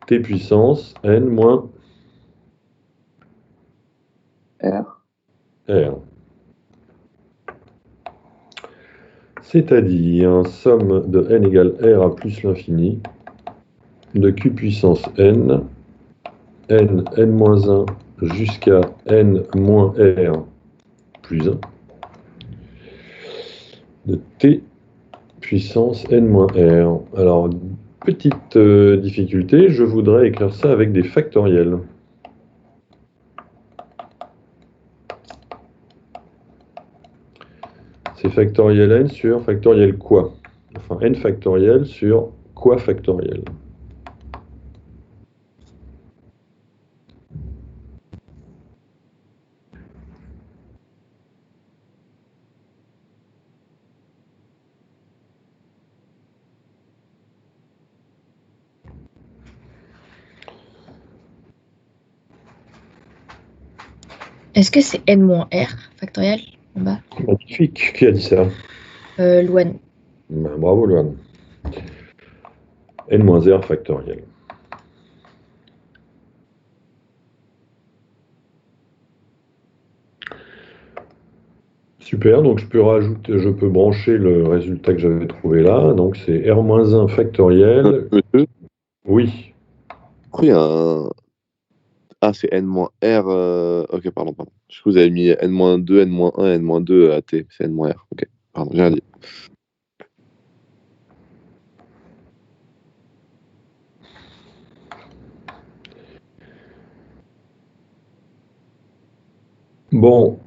T puissance n moins R. R. C'est-à-dire somme de n égale R à plus l'infini de Q puissance n, n-1 jusqu'à n moins R plus 1 de T puissance n moins R. Alors, petite difficulté, je voudrais écrire ça avec des factoriels. C'est factoriel n sur factoriel quoi? Enfin, n factoriel sur quoi factoriel? Est-ce que c'est n-r factoriel en bas? Magnifique. Qui a dit ça? Louane. Ben, bravo, Loane. N-R factoriel. Super, donc je peux brancher le résultat que j'avais trouvé là. Donc c'est R-1 factoriel. Monsieur, Oui. pourquoi il y a un. Ah, c'est N-R. Ok, pardon. Je crois que vous avez mis N-2, N-1, N-2 à T. C'est N-R. Ok, pardon, j'ai rien dit. Bon.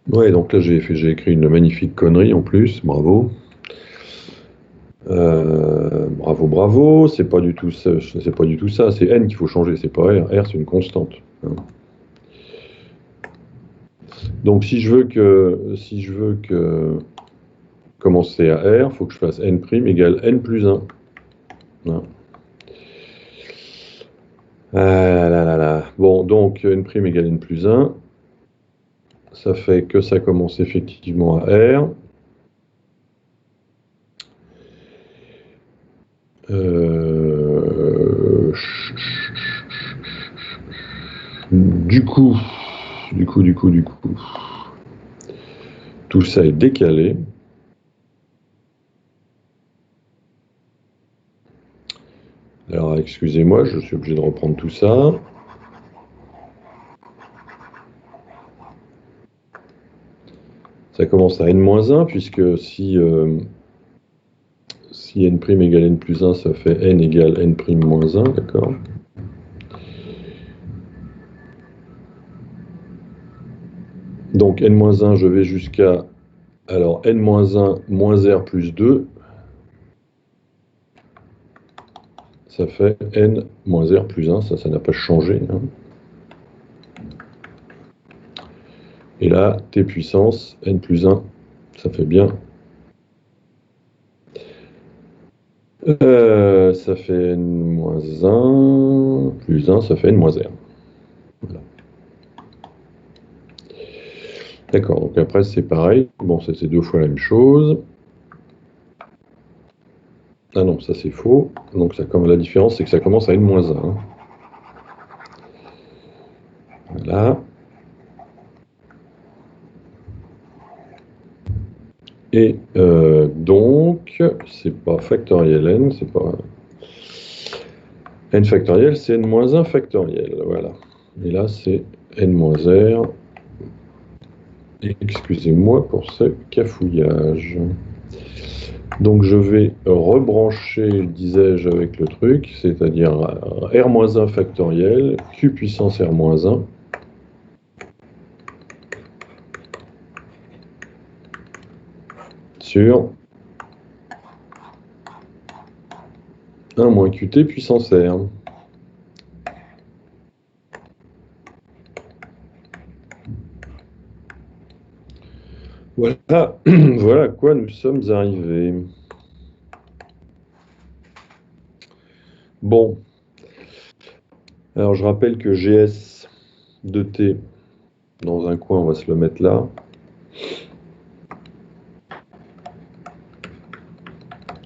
Ouais, donc là j'ai écrit une magnifique connerie en plus, bravo. Bravo, c'est pas du tout ça, c'est N qu'il faut changer, c'est pas R. R c'est une constante. Hein. Donc si je veux que commencer à R, il faut que je fasse N' égale N plus 1. Hein. Ah là là là. Bon, donc N' égale N plus 1. Ça fait que ça commence effectivement à R. Du coup, tout ça est décalé. Alors, excusez-moi, je suis obligé de reprendre tout ça. Ça commence à N-1, puisque si N' égale N plus 1, ça fait N égale N' moins 1, d'accord? Donc N-1, je vais jusqu'à... Alors N-1 moins R plus 2, ça fait N moins R plus 1, ça n'a pas changé. Hein. Et là, T puissance, N plus 1, ça fait bien... ça fait N moins 1 plus 1, ça fait N moins R. Voilà. D'accord, donc après c'est pareil. Bon, ça c'est deux fois la même chose. Ah non, ça c'est faux. Donc la différence c'est que ça commence à N-1. Hein. Voilà. Et donc, c'est pas factoriel n, c'est pas n factoriel, c'est n-1 factoriel. Voilà. Et là c'est n-r. Excusez-moi pour ce cafouillage. Donc je vais rebrancher, disais-je, avec le truc, c'est-à-dire R-1 factoriel, Q puissance R-1, sur 1 moins Qt puissance R. Voilà, voilà à quoi nous sommes arrivés. Bon, alors je rappelle que GS de T, dans un coin, on va se le mettre là.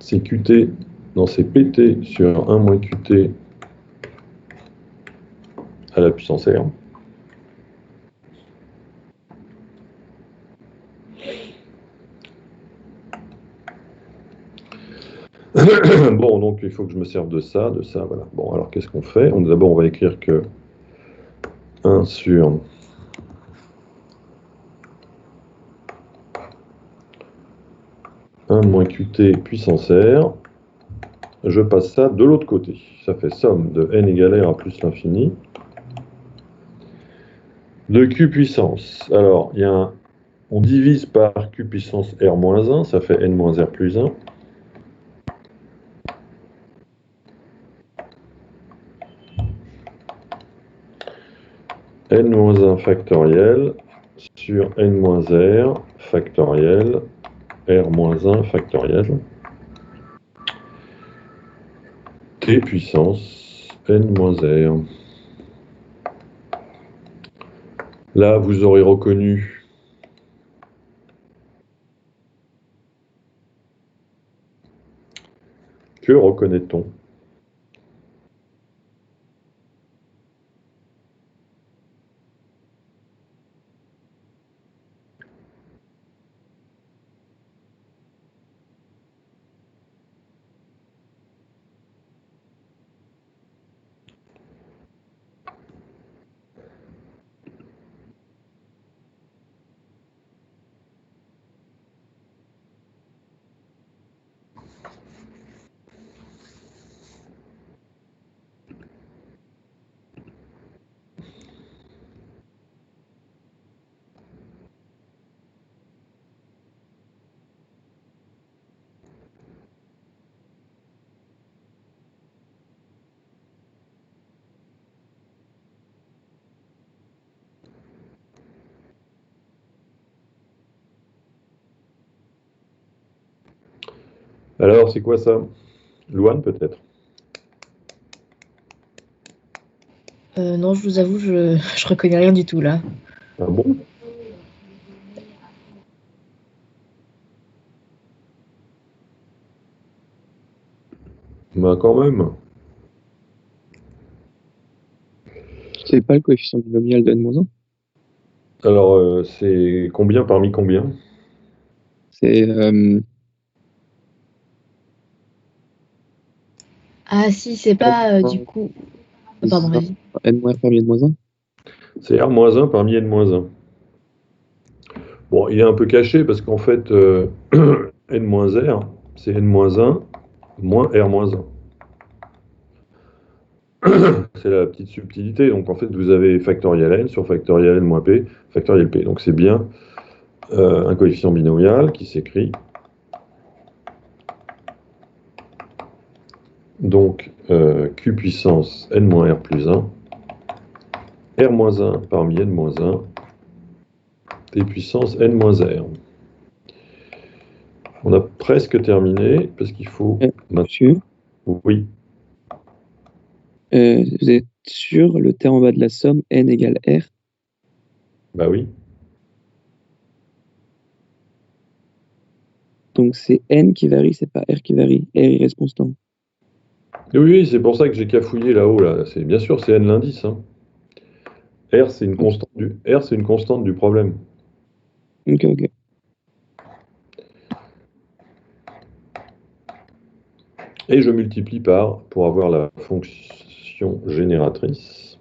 C'est Qt, non c'est PT sur 1 moins Qt à la puissance R. Bon, donc il faut que je me serve de ça, voilà. Bon, alors qu'est-ce qu'on fait? D'abord, on va écrire que 1 sur 1 moins Qt puissance R. je passe ça de l'autre côté. Ça fait somme de n égale r à plus l'infini de q puissance. Alors, on divise par q puissance r moins 1, ça fait n moins r plus 1. N moins 1 factoriel sur n moins r factoriel r moins 1 factoriel t puissance n moins r. Là, vous aurez reconnu que reconnaît-on? Alors, c'est quoi ça? Louane, peut-être? Non, je vous avoue, je reconnais rien du tout là. Ah bon? Bah quand même. C'est pas le coefficient binomial de n-1? Alors, c'est combien parmi combien? C'est Ah si, c'est pas du coup... Pardon, vas-y. n-1 parmi n-1? C'est R-1 parmi N-1. Bon, il est un peu caché parce qu'en fait, N-R, c'est N-1 moins R-1. C'est la petite subtilité. Donc en fait, vous avez factoriel N sur factoriel N moins P, factoriel P. Donc c'est bien un coefficient binomial qui s'écrit. Donc Q puissance N moins R plus 1, R moins 1 parmi N moins 1, T puissance N moins R. On a presque terminé parce qu'il faut... Monsieur, Oui. vous êtes sûr, le terme en bas de la somme, n égale r? Bah oui. Donc c'est n qui varie, c'est pas r qui varie. R il reste constant. Oui, c'est pour ça que j'ai cafouillé là-haut. Là. Bien sûr, c'est n l'indice. Hein. R, c'est une constante du problème. Ok. Et je multiplie par, pour avoir la fonction génératrice,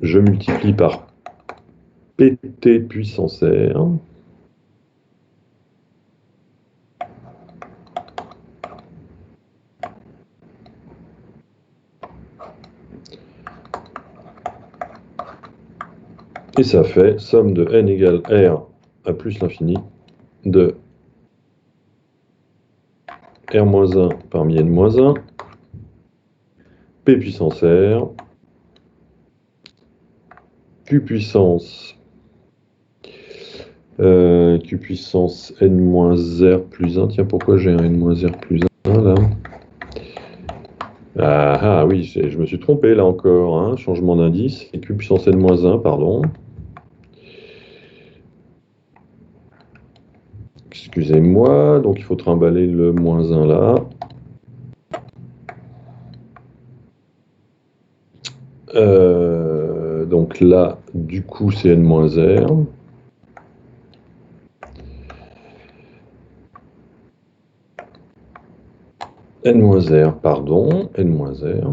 je multiplie par pt puissance r. Et ça fait somme de n égale r à plus l'infini de R-1 parmi N-1, P puissance R, Q puissance N-R plus 1. Tiens, pourquoi j'ai un N-R plus 1 là? Ah oui, je me suis trompé là encore. Hein, changement d'indice. Et Q puissance N-1, pardon. Excusez-moi, donc il faut trimballer le moins 1 là. Donc là, du coup, c'est N-R. N-R, pardon, N-R.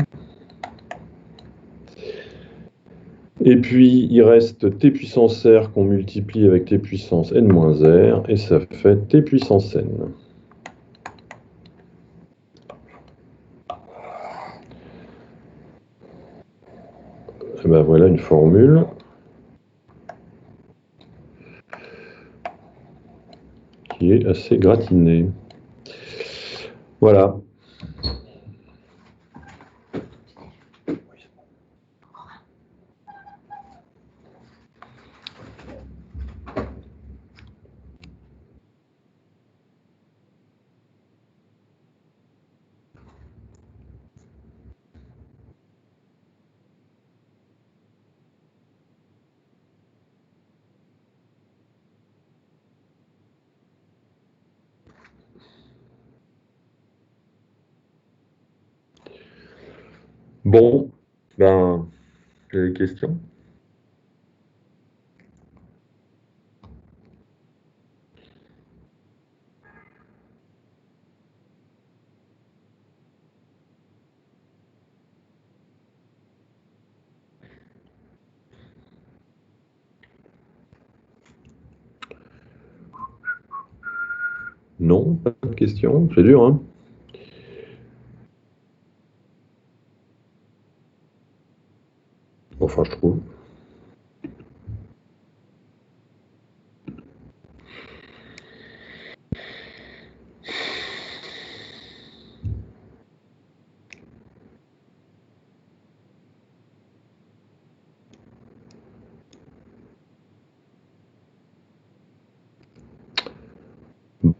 Et puis, il reste T puissance R qu'on multiplie avec T puissance N-R, et ça fait T puissance N. ben voilà une formule. Qui est assez gratinée. Voilà. Bon, ben, j'ai des questions. Non, pas de questions. C'est dur, hein? Enfin, je trouve.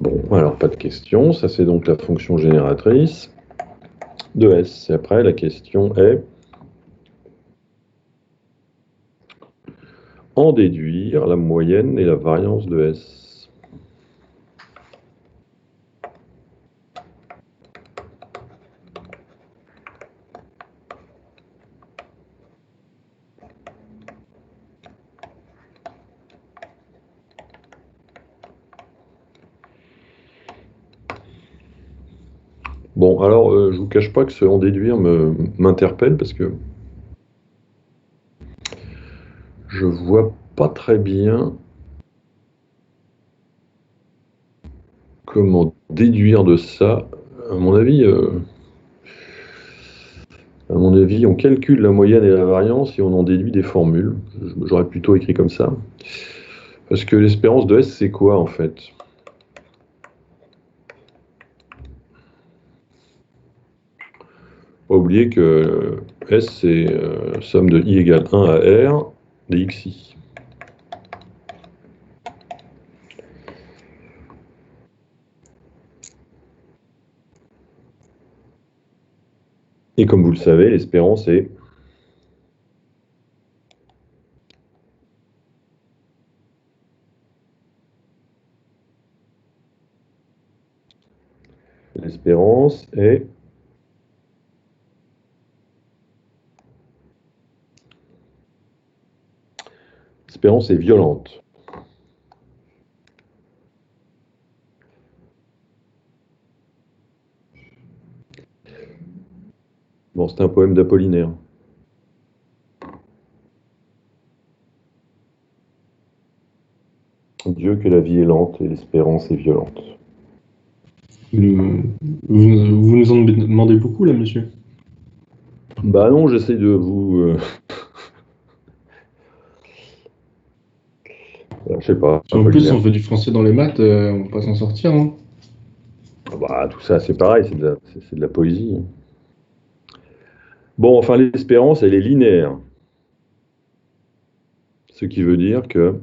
Bon, alors pas de questions. Ça, c'est donc la fonction génératrice de S. Et après, la question est en déduire la moyenne et la variance de S. Bon, alors, je vous cache pas que ce en déduire m'interpelle parce que je vois pas très bien comment déduire de ça. À mon avis, on calcule la moyenne et la variance et on en déduit des formules. J'aurais plutôt écrit comme ça. Parce que l'espérance de S, c'est quoi en fait? Pas oublier que S, c'est somme de I égale 1 à R des xi. Et comme vous le savez, l'espérance est l'espérance est l'espérance est violente. Bon, c'est un poème d'Apollinaire. Dieu que la vie est lente et l'espérance est violente. Vous nous en demandez beaucoup là, monsieur? Bah non, j'essaie de vous... je sais pas. En plus, on fait du français dans les maths, on va pas s'en sortir. Hein. Bah, tout ça, c'est pareil, c'est de la poésie. Bon, enfin, l'espérance, elle est linéaire. Ce qui veut dire que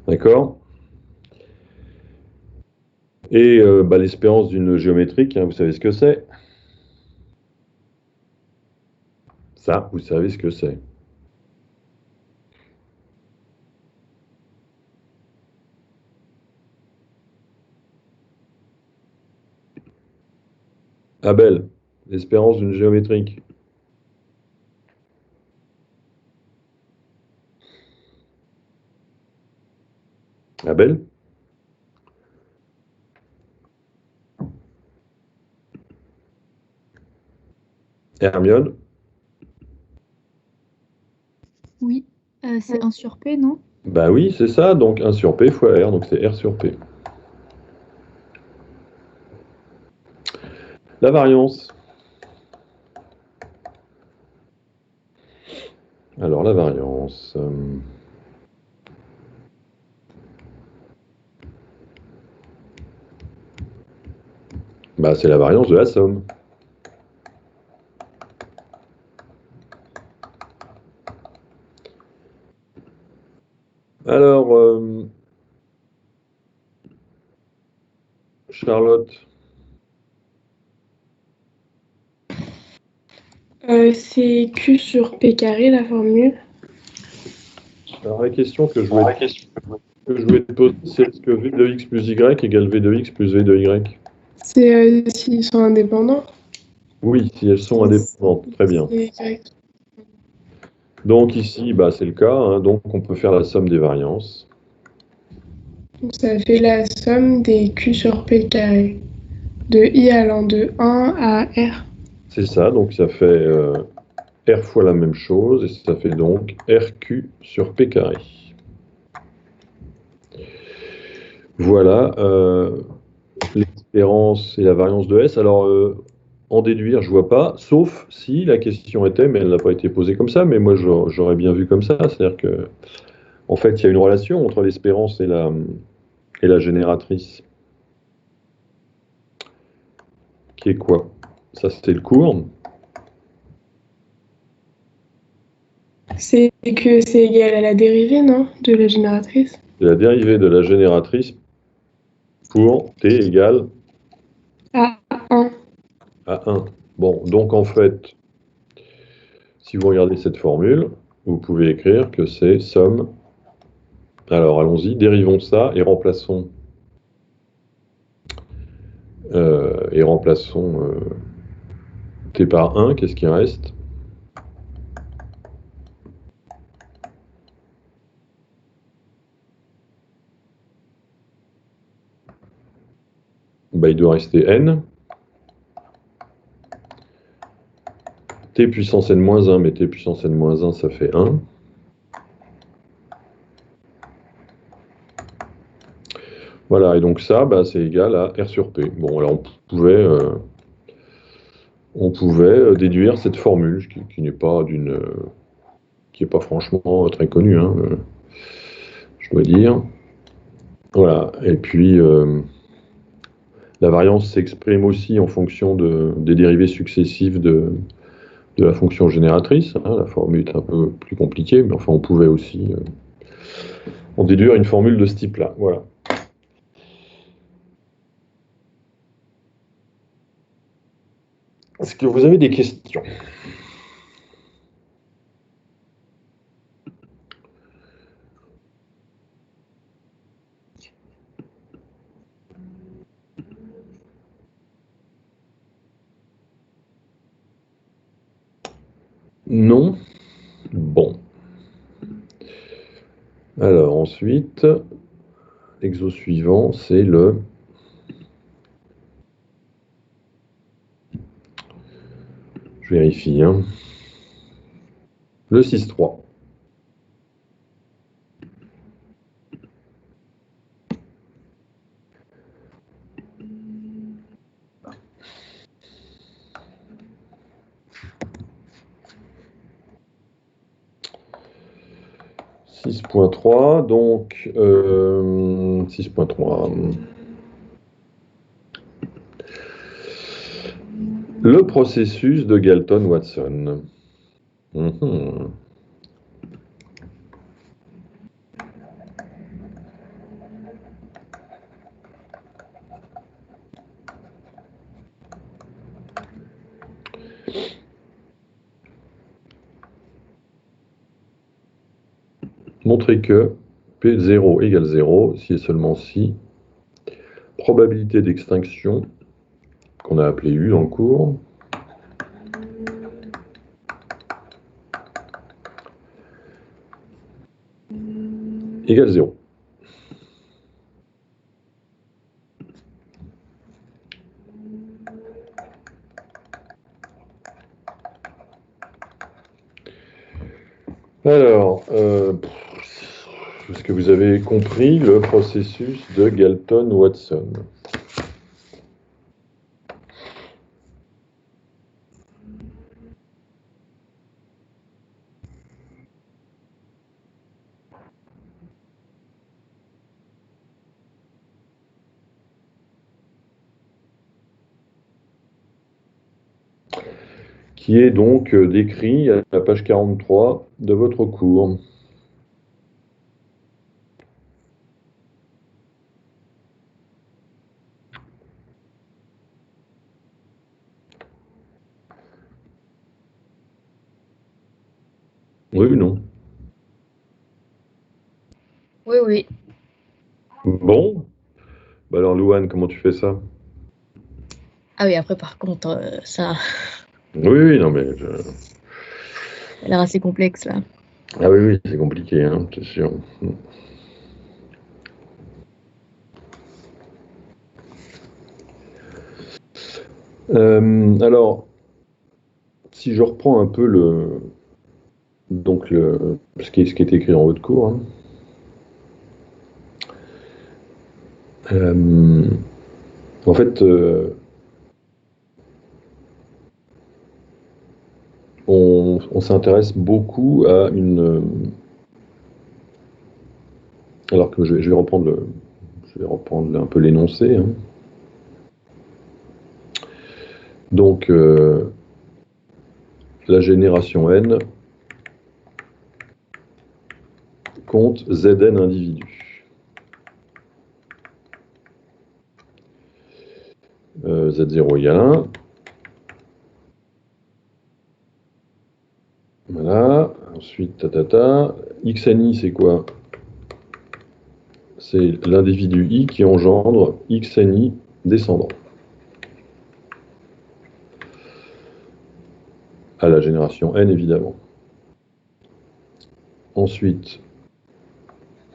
d'accord? Et bah, l'espérance d'une géométrique, hein, vous savez ce que c'est? Ça, vous savez ce que c'est. Abel, l'espérance d'une géométrique. Abel? Hermione? Oui, c'est 1 sur P, non? Bah oui, c'est ça, donc 1 sur P fois R, donc c'est R sur P. La variance. Alors, la variance. Bah, c'est la variance de la somme. Alors, Charlotte. C'est Q sur P carré, la formule. Alors, la question que je voulais te poser, c'est est-ce que V de x plus y égale V de x plus V de y? C'est s'ils sont indépendants. Oui, si elles sont indépendantes. Très bien. C'est Y. Donc ici, bah, c'est le cas. Hein, donc on peut faire la somme des variances. Donc, ça fait la somme des Q sur P carré. De I allant de 1 à R. C'est ça, donc ça fait R fois la même chose, et ça fait donc RQ sur P carré. Voilà l'espérance et la variance de S. Alors, en déduire, je vois pas, sauf si la question était, mais elle n'a pas été posée comme ça, mais moi j'aurais bien vu comme ça, c'est-à-dire que, en fait, il y a une relation entre l'espérance et la génératrice. Qui est quoi? Ça, c'était le cours. C'est que c'est égal à la dérivée, non? De la génératrice. C'est la dérivée de la génératrice pour t égale À 1. à 1. Bon, donc en fait, si vous regardez cette formule, vous pouvez écrire que c'est somme. Alors allons-y, dérivons ça et remplaçons t par 1. Qu'est-ce qui reste? Bah, il doit rester n. T puissance n-1, mais t puissance n-1, ça fait 1. Voilà, et donc ça, bah, c'est égal à R sur P. Bon, alors on pouvait déduire cette formule, qui n'est pas qui n'est pas franchement très connue, hein, je dois dire. Voilà, et puis la variance s'exprime aussi en fonction des dérivées successives de la fonction génératrice. Hein. La formule est un peu plus compliquée, mais enfin on pouvait aussi en déduire une formule de ce type-là. Voilà. Est-ce que vous avez des questions? Non? Bon. Alors ensuite, l'exo suivant, c'est le... Je vérifie, hein. Le 6-3. Donc 6.3. Le processus de Galton-Watson. Montrer que P0 égale 0, si et seulement si probabilité d'extinction, qu'on a appelée U dans le cours, égale 0. Alors, est-ce que vous avez compris le processus de Galton-Watson? qui est donc décrit à la page 43 de votre cours. Oui ou non? Oui, oui. Bon. Bah alors, Louane, comment tu fais ça? Ah oui, après, par contre, ça Oui, non, mais... a l'air assez complexe, là. Ah oui, c'est compliqué, hein, c'est sûr. Alors, si je reprends un peu ce qui est écrit en haut de cours, hein. En fait, on s'intéresse beaucoup à alors que je vais reprendre un peu l'énoncé, hein. Donc, la génération n compte Zn individus. Z0 égale 1. Voilà. Ensuite, xni, c'est quoi? C'est l'individu i qui engendre xni descendant à la génération n, évidemment. Ensuite,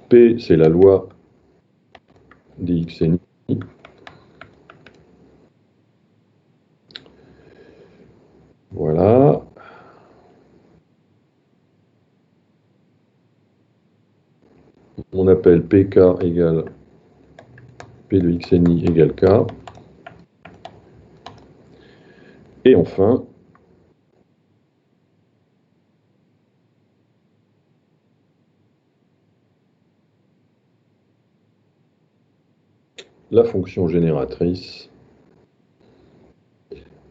P, c'est la loi des xni. Voilà. On appelle PK égale P de xni égale K. Et enfin, la fonction génératrice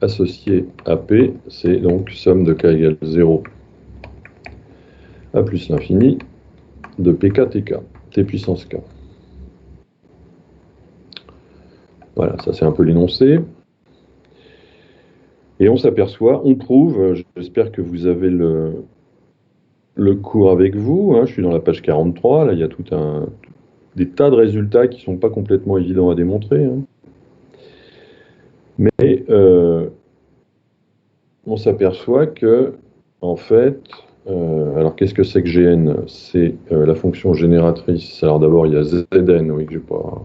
associée à P, c'est donc somme de K égale 0 à plus l'infini de PK T puissance K. Voilà, ça c'est un peu l'énoncé. Et on s'aperçoit, on prouve, j'espère que vous avez le cours avec vous, hein, je suis dans la page 43, là il y a des tas de résultats qui ne sont pas complètement évidents à démontrer, hein. Mais on s'aperçoit que, en fait, alors qu'est-ce que c'est que Gn? C'est la fonction génératrice. Alors d'abord il y a Zn, oui, que j'ai pas.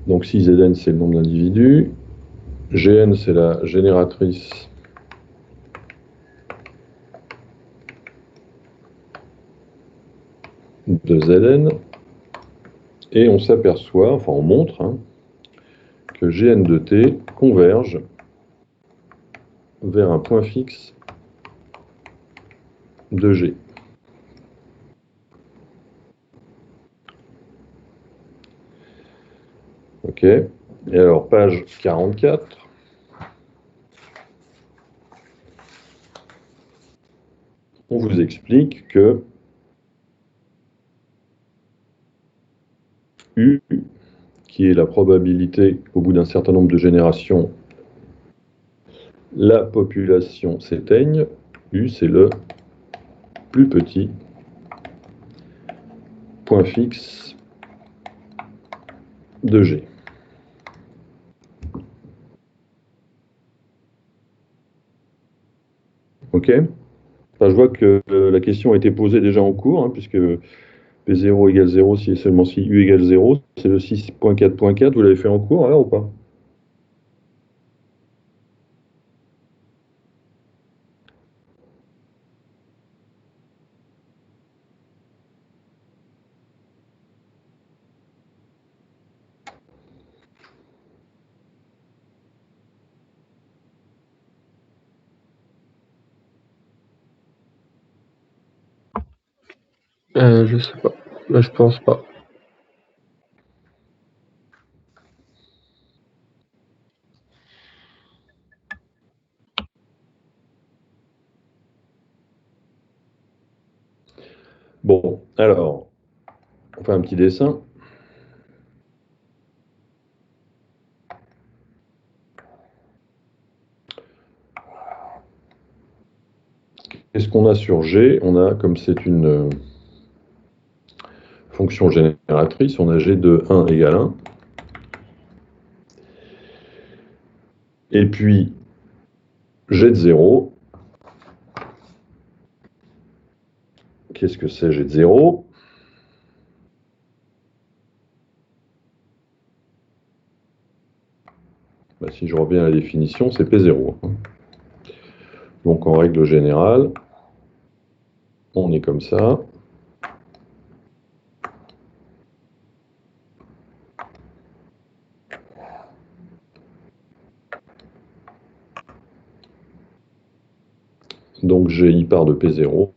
Donc si Zn c'est le nombre d'individus, Gn c'est la génératrice de Zn, et on s'aperçoit, enfin on montre, hein, que Gn de t converge vers un point fixe de G. Ok. Et alors, page 44. On vous explique que U, qui est la probabilité au bout d'un certain nombre de générations, la population s'éteigne. U, c'est le plus petit point fixe de G. Ok. Enfin, je vois que la question a été posée déjà en cours, hein, puisque P0 égale 0 si et seulement si U égale 0. C'est le 6.4.4, vous l'avez fait en cours alors ou pas? Je sais pas. Là, je pense pas. Bon, alors, on fait un petit dessin. Qu'est-ce qu'on a sur G? On a, comme c'est une fonction génératrice, on a G de 1 égale 1. Et puis, G de 0. Qu'est-ce que c'est G de 0? Bah, si je reviens à la définition, c'est P0. Donc en règle générale, on est comme ça. Donc Gi part de P0.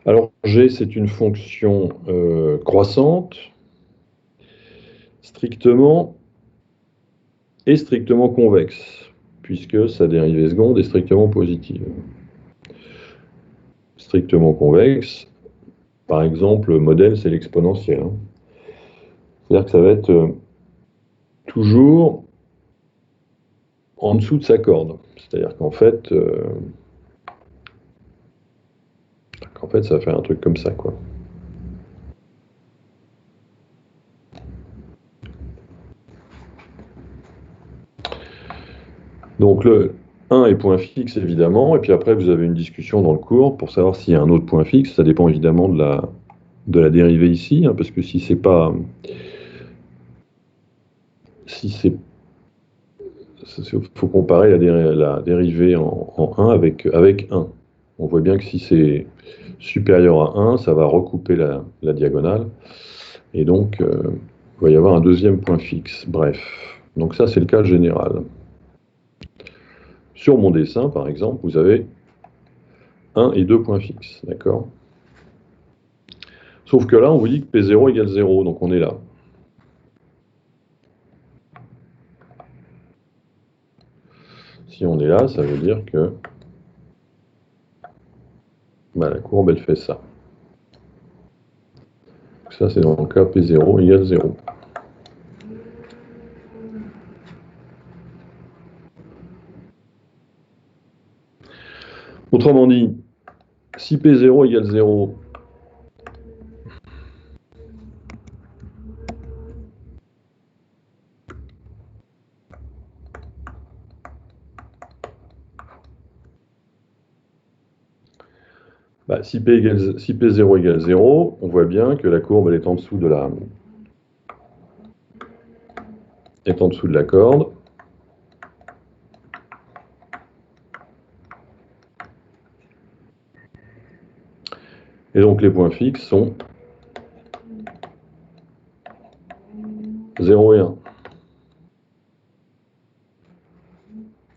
Alors G, c'est une fonction croissante, strictement et strictement convexe, puisque sa dérivée seconde est strictement positive. Strictement convexe, par exemple, le modèle, c'est l'exponentielle. C'est-à-dire que ça va être toujours en dessous de sa corde. C'est-à-dire qu'en fait, ça fait un truc comme ça, quoi. Donc le 1 est point fixe, évidemment, et puis après, vous avez une discussion dans le cours pour savoir s'il y a un autre point fixe. Ça dépend évidemment de la dérivée ici, hein, parce que si c'est pas... Il faut comparer la dérivée en 1 avec 1. On voit bien que si c'est supérieur à 1, ça va recouper la diagonale. Et donc, il va y avoir un deuxième point fixe. Bref, donc ça, c'est le cas général. Sur mon dessin, par exemple, vous avez 1 et 2 points fixes. D'accord? Sauf que là, on vous dit que P0 égale 0, donc on est là. Si on est là, ça veut dire que bah, la courbe, elle fait ça. Ça, c'est dans le cas P0 égale 0. Autrement dit, si P0 égale 0, bah, si P0 égale 0, on voit bien que la courbe elle est en dessous de la corde. Et donc les points fixes sont 0 et 1.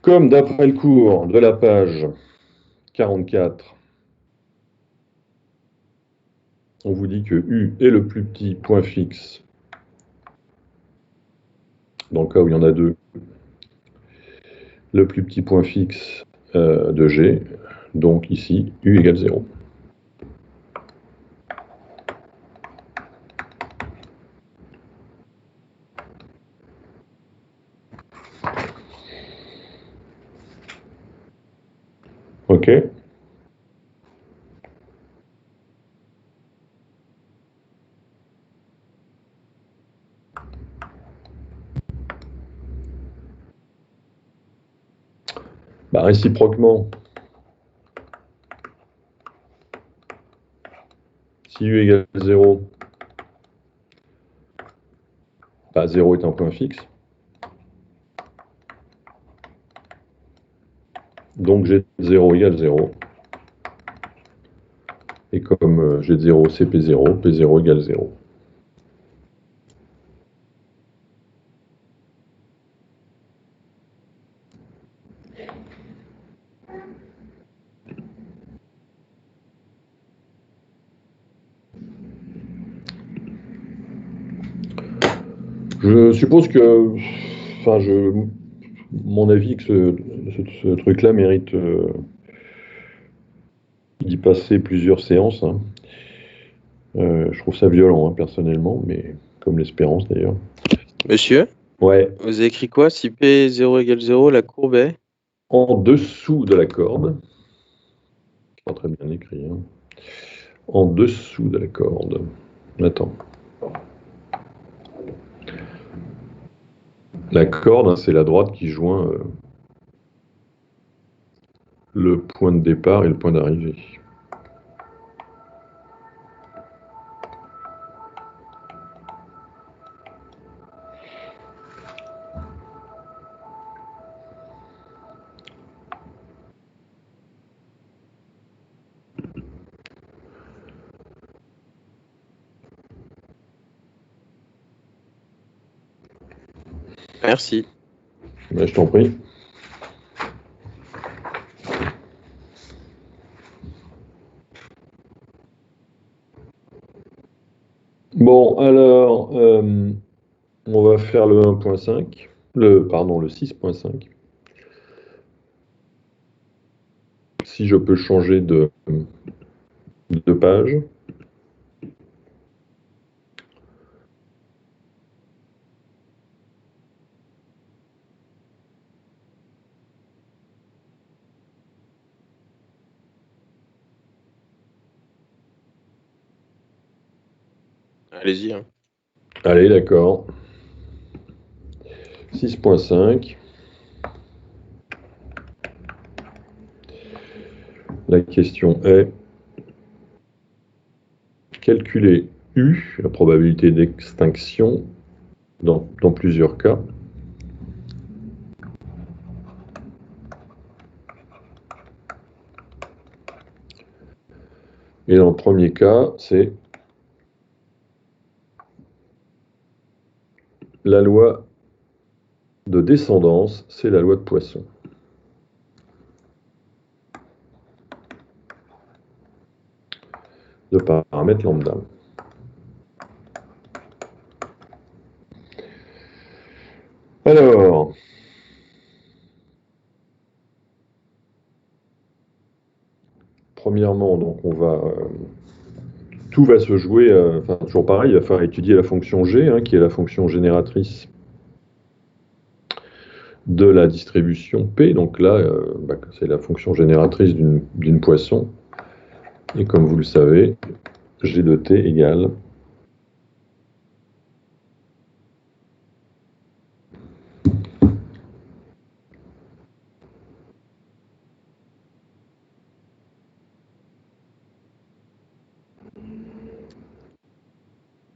Comme d'après le cours de la page 44, on vous dit que U est le plus petit point fixe, dans le cas où il y en a deux, le plus petit point fixe de G, donc ici, U égale 0. OK. Bah, réciproquement, si U égale 0, bah, 0 est un point fixe. Donc G de 0 égale 0. Et comme G de 0 c'est P0, P0 égale 0. Je suppose que, enfin, mon avis que ce truc-là mérite d'y passer plusieurs séances. Hein. Je trouve ça violent, hein, personnellement, mais comme l'espérance d'ailleurs. Monsieur, Ouais, vous avez écrit quoi? Si P0 égale 0, la courbe est en dessous de la corde. Pas très bien écrit. Hein. En dessous de la corde. Attends. La corde, hein, c'est la droite qui joint le point de départ et le point d'arrivée. Merci. Ben, je t'en prie. Bon, alors, on va faire le 1.5, le 6.5. Si je peux changer de page. Allez-y. Hein. Allez, d'accord. 6.5. La question est, calculer U, la probabilité d'extinction, dans plusieurs cas. Et dans le premier cas, c'est la loi de descendance, c'est la loi de Poisson. De paramètre lambda. Alors, premièrement, donc on va, tout va se jouer, enfin toujours pareil, il va falloir étudier la fonction G, hein, qui est la fonction génératrice de la distribution P. Donc là, c'est la fonction génératrice d'une Poisson. Et comme vous le savez, G de T égale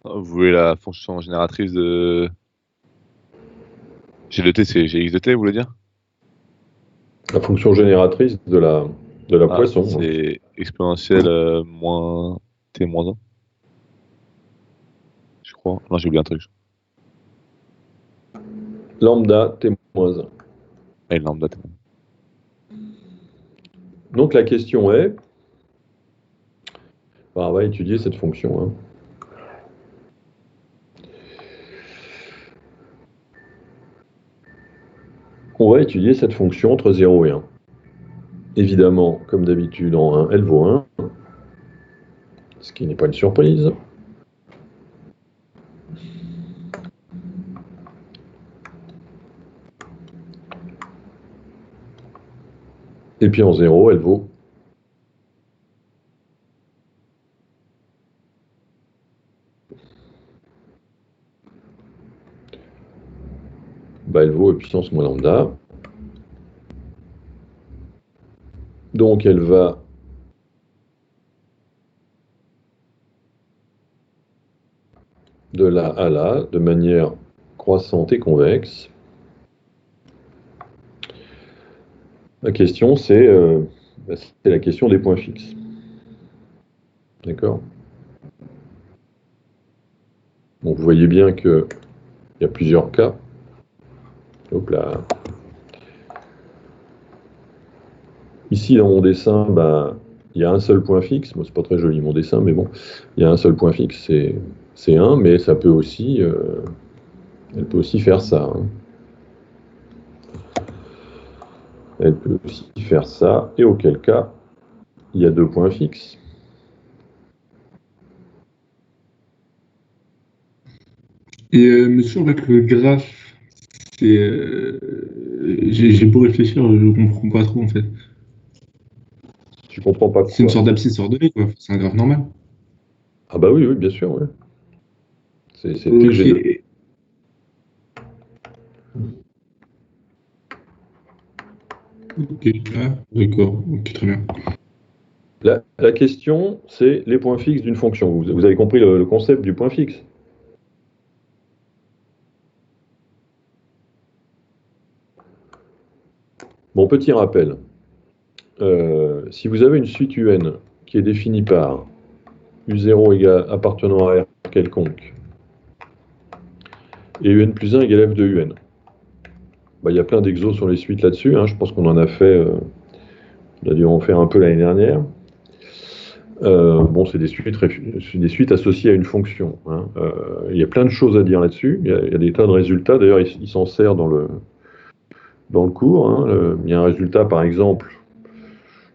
Vous voulez la fonction génératrice de G de T, c'est Gx de T, vous voulez dire? la fonction génératrice de la Poisson. C'est exponentielle moins T moins 1. Je crois. Non, j'ai oublié un truc. Lambda T moins 1. Et lambda T. Donc la question est, on va étudier cette fonction. Hein. On va étudier cette fonction entre 0 et 1. Évidemment, comme d'habitude, en 1, elle vaut 1, ce qui n'est pas une surprise. Et puis en 0, elle vaut elle vaut E puissance moins lambda. Donc elle va de là à là, de manière croissante et convexe. La question, c'est la question des points fixes. D'accord? Donc vous voyez bien qu'il y a plusieurs cas. Hop là. Ici, dans mon dessin, il y a un seul point fixe. Bon, c'est pas très joli mon dessin, mais bon, il y a un seul point fixe, c'est 1, mais ça peut aussi, elle peut aussi faire ça. Hein. Elle peut aussi faire ça, et auquel cas, il y a 2 points fixes. Et monsieur, en fait, le graphe, c'est. J'ai beau réfléchir, je comprends pas trop en fait. Tu comprends pas quoi? C'est une sorte d'abscisse ordonnée, quoi. C'est un graphe normal. Ah bah oui, oui, bien sûr, oui. C'est T Ok. que j'ai donné. Ok, d'accord, ok, très bien. La question, c'est les points fixes d'une fonction. Vous avez compris le concept du point fixe? Bon, petit rappel. Si vous avez une suite UN qui est définie par U0 égale appartenant à R quelconque et UN plus 1 égale F de UN, bah, il y a plein d'exos sur les suites là-dessus. Hein. Je pense qu'on en a fait, on a dû en faire un peu l'année dernière. Bon, c'est des suites associées à une fonction. Hein. Il y a plein de choses à dire là-dessus. Il y a des tas de résultats. D'ailleurs, il s'en sert dans le cours. Hein. Il y a un résultat, par exemple,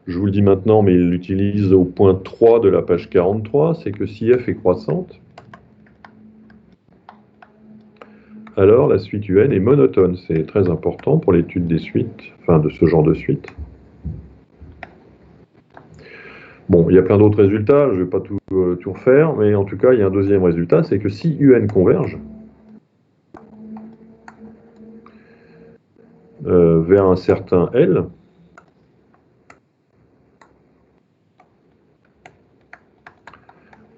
je vous le dis maintenant, mais il l'utilise au point 3 de la page 43, c'est que si f est croissante, alors la suite UN est monotone. C'est très important pour l'étude des suites, enfin de ce genre de suite. Bon, il y a plein d'autres résultats, je ne vais pas tout refaire, mais en tout cas, il y a un deuxième résultat, c'est que si UN converge vers un certain L,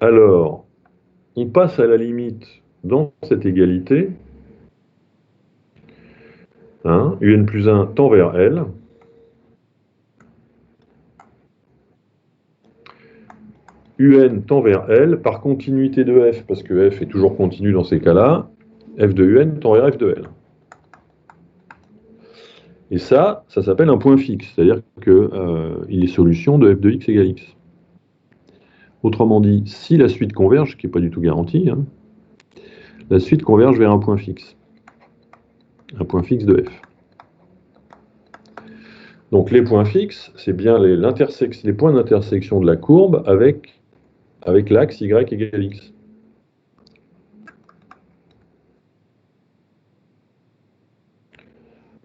alors on passe à la limite dans cette égalité, hein, UN plus 1 tend vers L, UN tend vers L par continuité de F, parce que F est toujours continu dans ces cas-là, F de UN tend vers F de L. Et ça s'appelle un point fixe, c'est-à-dire qu'il est solution de F de X égale X. Autrement dit, si la suite converge, ce qui n'est pas du tout garanti, hein, la suite converge vers un point fixe de F. Donc les points fixes, c'est bien les points d'intersection de la courbe avec l'axe Y égale X.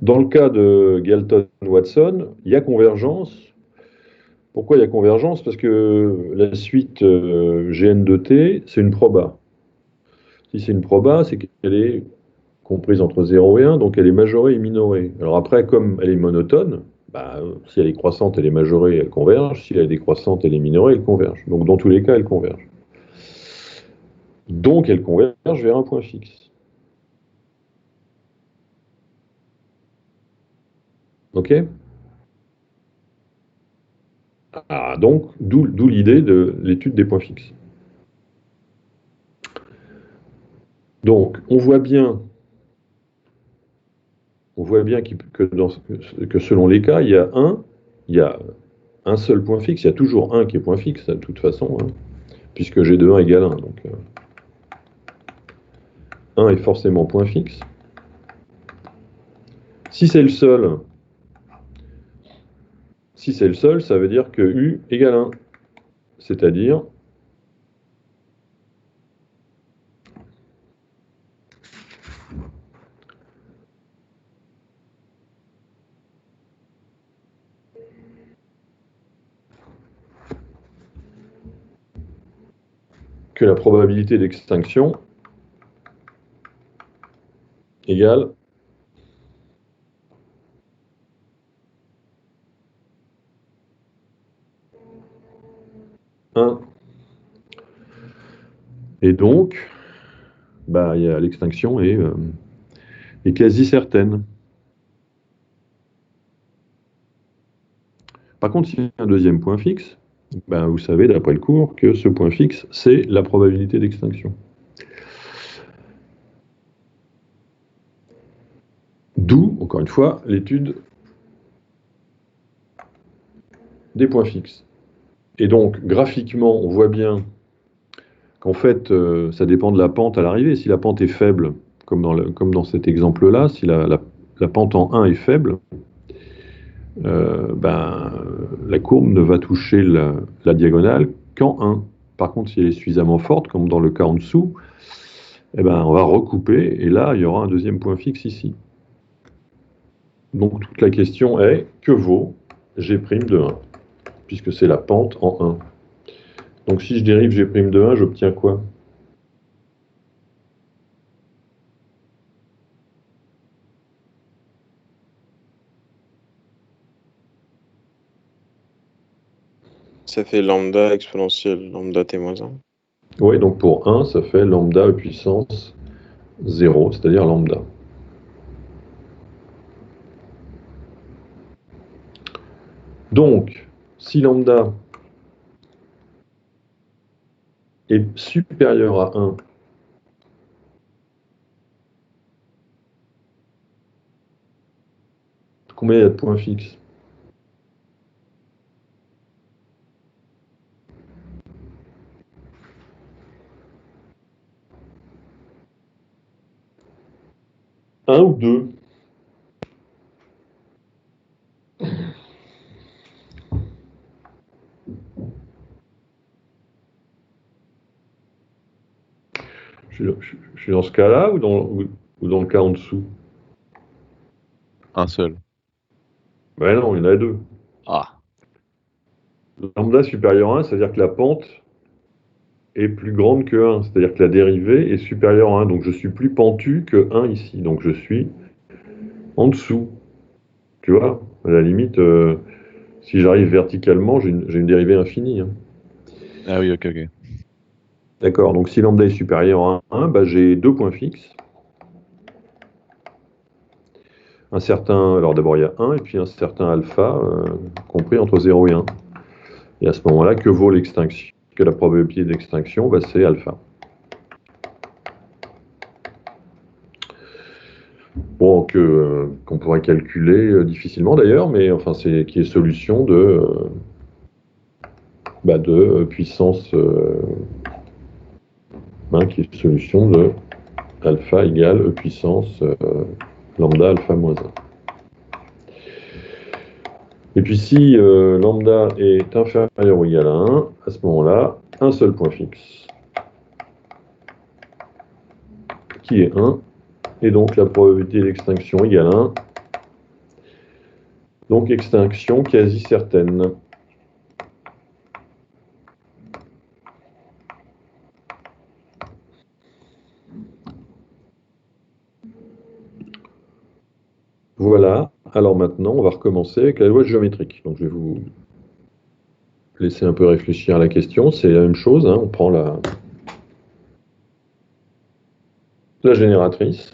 Dans le cas de Galton-Watson, il y a convergence. Pourquoi il y a convergence? Parce que la suite Gn de t, c'est une proba. Si c'est une proba, c'est qu'elle est comprise entre 0 et 1, donc elle est majorée et minorée. Alors après, comme elle est monotone, bah, si elle est croissante, elle est majorée, elle converge. Si elle est décroissante, elle est minorée, elle converge. Donc dans tous les cas, elle converge. Donc elle converge vers un point fixe. Ok? Ah, donc, d'où l'idée de l'étude des points fixes. Donc, on voit bien que selon les cas, il y a un seul point fixe, il y a toujours un qui est point fixe, de toute façon, hein, puisque G de 1 égale 1. Donc, 1 est forcément point fixe. Si c'est le seul, ça veut dire que U égale 1. C'est-à-dire que la probabilité d'extinction égale et donc, bah, l'extinction est quasi certaine. Par contre, s'il y a un deuxième point fixe, bah, vous savez d'après le cours que ce point fixe, c'est la probabilité d'extinction. D'où, encore une fois, l'étude des points fixes. Et donc, graphiquement, on voit bien qu'en fait, ça dépend de la pente à l'arrivée. Si la pente est faible, comme dans cet exemple-là, si la pente en 1 est faible, la courbe ne va toucher la diagonale qu'en 1. Par contre, si elle est suffisamment forte, comme dans le cas en dessous, on va recouper, et là, il y aura un deuxième point fixe ici. Donc, toute la question est, que vaut G' de 1, puisque c'est la pente en 1. Donc, si je dérive G' de 1, j'obtiens quoi? Ça fait lambda exponentielle lambda t-1. Oui, donc pour 1, ça fait lambda puissance 0, c'est-à-dire lambda. Donc, si lambda est supérieur à 1, combien il y a de points fixes? Un ou deux? Je suis dans ce cas-là ou dans le cas en dessous? Un seul. Ben non, il y en a deux. Ah. Lambda supérieur à 1, c'est-à-dire que la pente est plus grande que 1, c'est-à-dire que la dérivée est supérieure à 1, donc je suis plus pentu que 1 ici, donc je suis en dessous. Tu vois, à la limite, si j'arrive verticalement, j'ai une dérivée infinie. Hein. Ah oui, ok. D'accord, donc si lambda est supérieur à 1, j'ai deux points fixes. Un certain, alors d'abord il y a 1 et puis un certain alpha compris entre 0 et 1. Et à ce moment-là, que vaut l'extinction? Que la probabilité d'extinction, c'est alpha. Bon, qu'on pourrait calculer difficilement d'ailleurs, mais enfin qui est solution de puissance qui est solution de alpha égale E puissance lambda alpha moins 1. Et puis si lambda est inférieur ou égal à 1, à ce moment-là, un seul point fixe, qui est 1, et donc la probabilité d'extinction égale 1, donc extinction quasi certaine. Voilà, alors maintenant on va recommencer avec la loi géométrique. Donc je vais vous laisser un peu réfléchir à la question, c'est la même chose, hein. On prend la génératrice.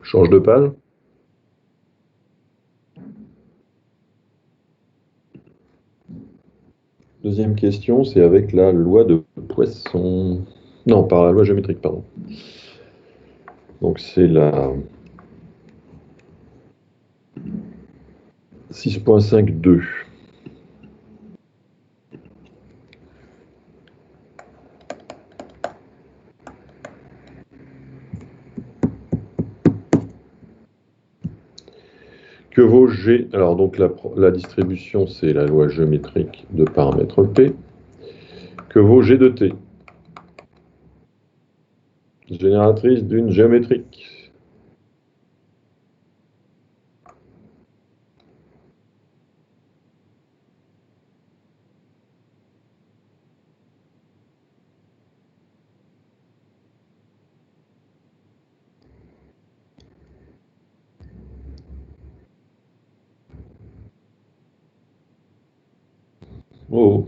Change de page. Deuxième question, c'est avec la loi de Poisson. Non, par la loi géométrique, pardon. Donc c'est la 6.5.2. Que vaut G? Alors donc la distribution, c'est la loi géométrique de paramètre P. Que vaut G de T? Génératrice d'une géométrique. Oh.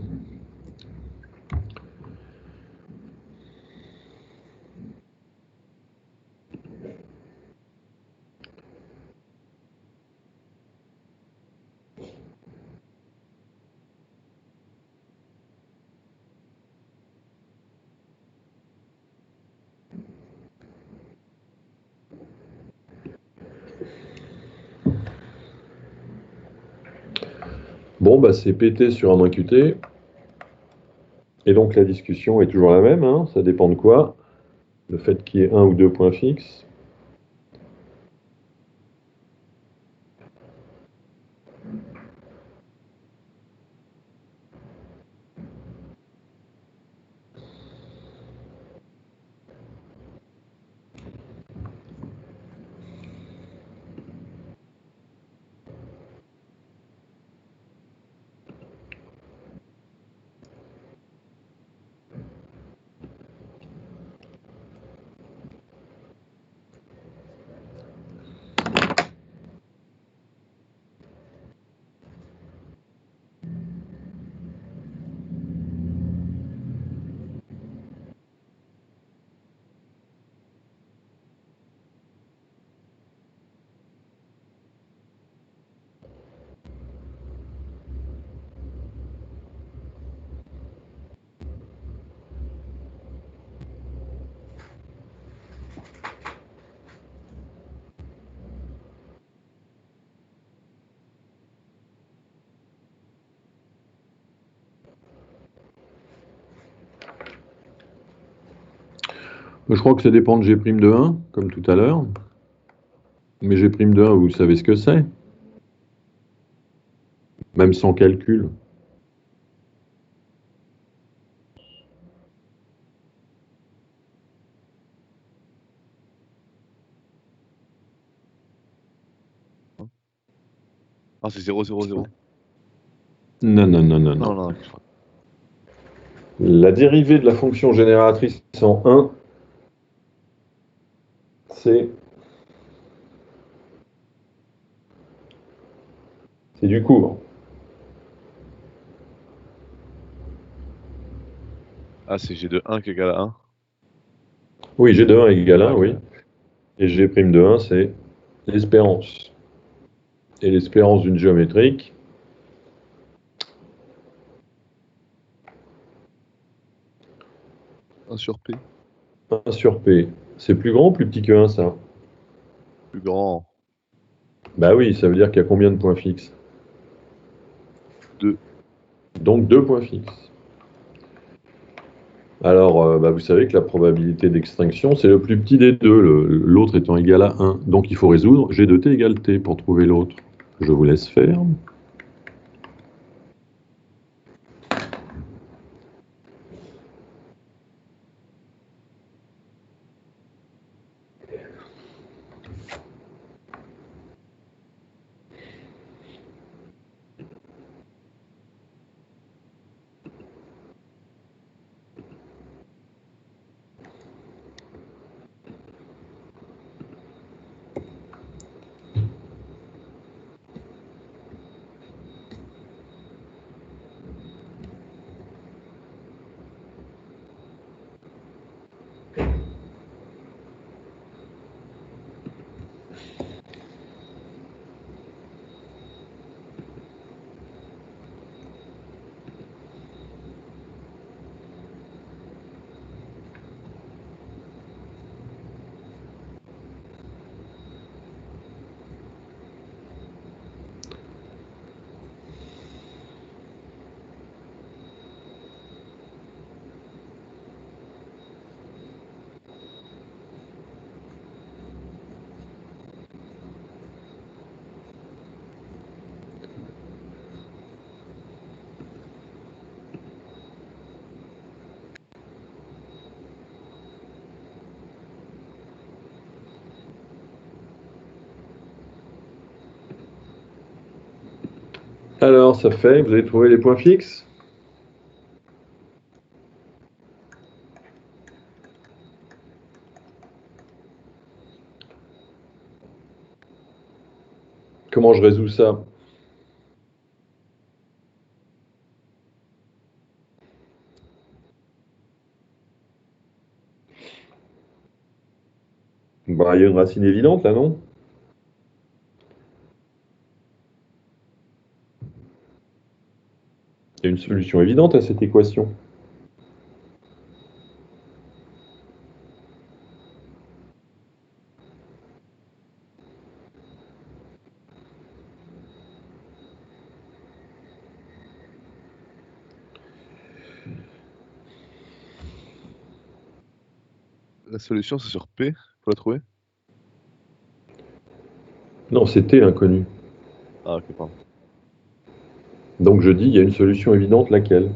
Bon, bah c'est PT sur un moins QT. Et donc la discussion est toujours la même, hein. Ça dépend de quoi? Le fait qu'il y ait un ou deux points fixes. Je crois que ça dépend de G' de 1, comme tout à l'heure. Mais G' de 1, vous savez ce que c'est? Même sans calcul. Ah, c'est 0, 0, 0. Non, non, non, non, Non, non. non. La dérivée de la fonction génératrice en 1, c'est du court. Ah, c'est G de 1 qui égale à 1. Oui, G de 1 égale 1, Ouais, oui. Et G' de 1, c'est l'espérance. Et l'espérance d'une géométrique, 1 sur P. 1 sur P. C'est plus grand ou plus petit que 1, ça? Plus grand. Bah oui, ça veut dire qu'il y a combien de points fixes? 2. Donc 2 points fixes. Alors, bah, vous savez que la probabilité d'extinction, c'est le plus petit des deux, l'autre étant égal à 1. Donc il faut résoudre G de T égale T pour trouver l'autre. Je vous laisse faire. Alors, ça fait, vous avez trouvé les points fixes? Comment je résous ça? Bah, il y a une racine évidente là, non? Il y a une solution évidente à cette équation. La solution, c'est sur P, faut la trouver? Non, c'était l'inconnu. Ah, ok, pardon. Donc je dis, il y a une solution évidente, laquelle?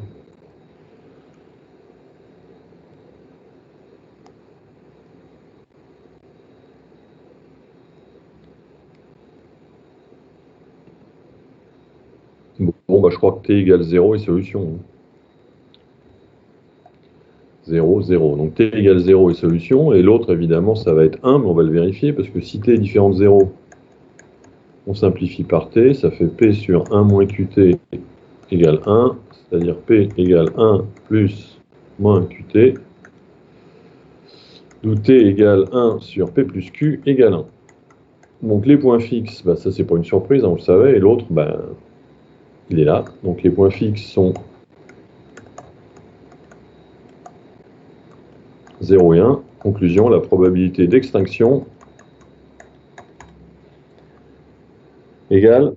Bon, bah, je crois que t égale 0 est solution. 0, 0. Donc t égale 0 est solution, et l'autre, évidemment, ça va être 1, mais on va le vérifier, parce que si t est différent de 0, on simplifie par t, ça fait p sur 1 moins qt égale 1, c'est-à-dire p égale 1 plus moins qt, d'où t égale 1 sur p plus q égale 1. Donc les points fixes, bah, ça c'est pas une surprise, hein, on le savait, et l'autre, bah, il est là. Donc les points fixes sont 0 et 1. Conclusion, la probabilité d'extinction égale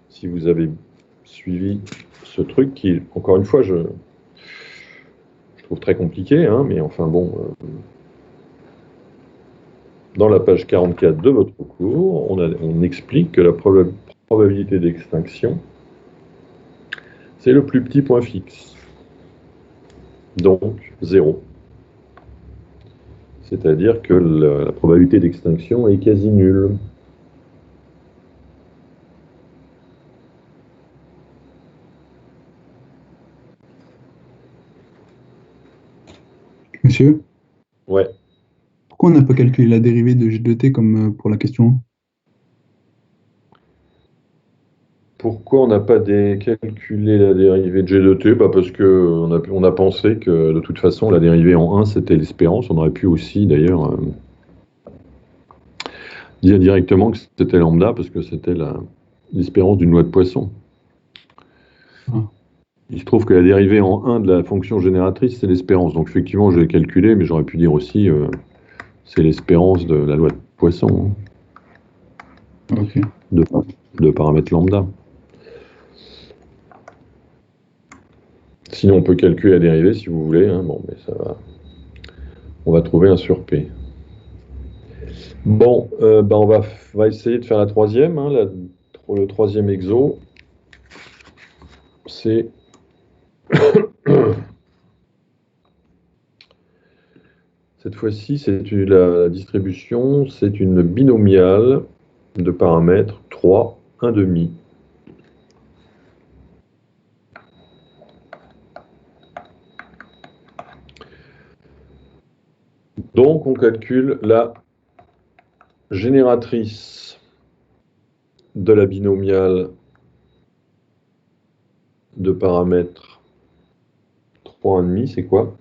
si vous avez suivi ce truc qui, encore une fois, je trouve très compliqué, hein, mais enfin bon, dans la page 44 de votre cours, on explique que la probabilité d'extinction, c'est le plus petit point fixe, donc 0. C'est-à-dire que la probabilité d'extinction est quasi nulle. Monsieur, Ouais. pourquoi on n'a pas calculé la dérivée de G de t comme pour la question 1? Pourquoi on n'a pas calculé la dérivée de G de t? Bah parce que on a pensé que de toute façon la dérivée en 1 c'était l'espérance. On aurait pu aussi d'ailleurs dire directement que c'était lambda parce que c'était l'espérance d'une loi de Poisson. Il se trouve que la dérivée en 1 de la fonction génératrice c'est l'espérance. Donc effectivement je l'ai calculé, mais j'aurais pu dire aussi c'est l'espérance de la loi de Poisson, hein, Ok. de paramètres lambda. Sinon, on peut calculer la dérivée si vous voulez. Hein. Bon, mais ça va. On va trouver un sur P. Bon, bah on va essayer de faire la troisième. Hein, le troisième exo, c'est cette fois-ci, c'est la distribution, c'est une binomiale de paramètres 3, 1 demi. Donc, on calcule la génératrice de la binomiale de paramètres 3,5, c'est quoi?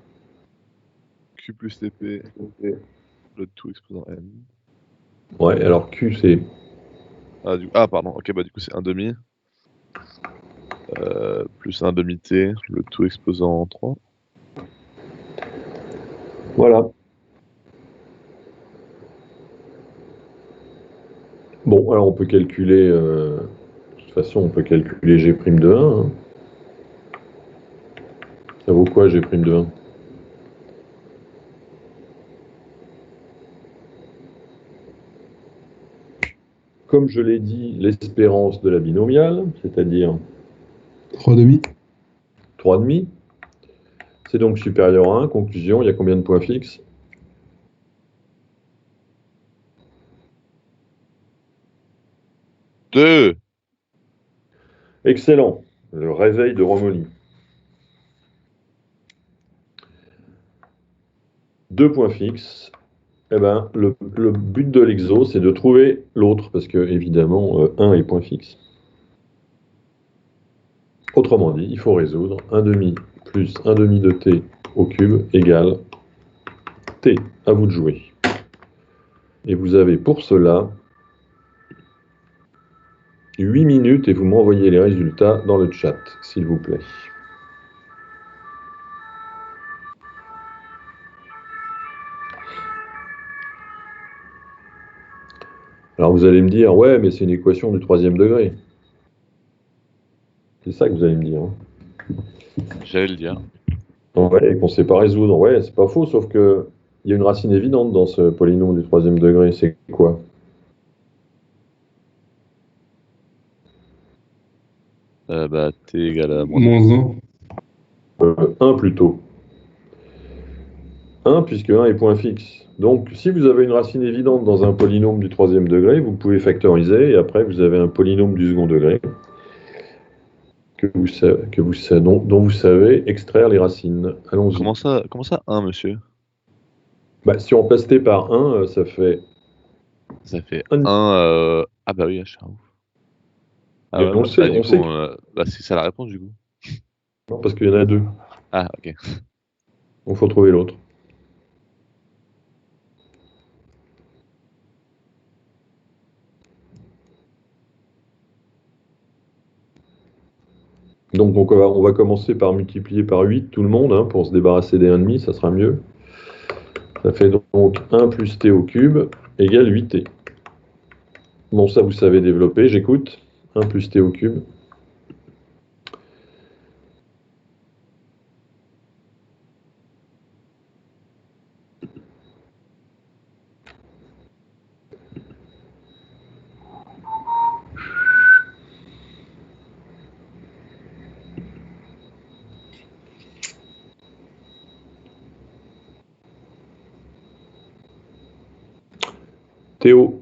Q plus TP, le tout exposant n. Ouais, alors Q c'est... Ah, pardon, ok, bah du coup c'est 1 demi. Plus 1 demi t, le tout exposant 3. Voilà. Bon, alors on peut calculer... de toute façon, on peut calculer G' de 1. Hein. Ça vaut quoi G' de 1? Comme je l'ai dit, l'espérance de la binomiale, c'est-à-dire 3,5. 3,5. C'est donc supérieur à 1. Conclusion, il y a combien de points fixes? 2. Excellent. Le réveil de Romoli. deux points fixes, eh ben, le but de l'exo, c'est de trouver l'autre, parce que évidemment, 1 est point fixe. Autrement dit, il faut résoudre 1 demi plus 1 demi de t au cube égale t. À vous de jouer. Et vous avez pour cela 8 minutes et vous m'envoyez les résultats dans le chat, s'il vous plaît. Alors vous allez me dire, ouais, mais c'est une équation du troisième degré. C'est ça que vous allez me dire. J'allais le dire. Ouais, et qu'on ne sait pas résoudre. Ouais, c'est pas faux, sauf que il y a une racine évidente dans ce polynôme du troisième degré. C'est quoi? T égale à Moins 1. 1 plutôt. 1 puisque 1 est point fixe. Donc si vous avez une racine évidente dans un polynôme du troisième degré, vous pouvez factoriser et après vous avez un polynôme du second degré dont vous savez extraire les racines. Allons-y. Comment ça 1, monsieur? Si on remplace t par 1, ça fait... Ça fait 1... Ah bah oui, je suis un ouf. Ah ouais, on le sait, c'est ça la réponse du coup. Non, parce qu'il y en a deux. Ah, ok. Donc il faut trouver l'autre. Donc on va commencer par multiplier par 8 tout le monde, hein, pour se débarrasser des 1,5, ça sera mieux. Ça fait donc 1 plus t au cube égale 8t. Bon, ça vous savez développer, j'écoute. 1 plus t au cube. Théo.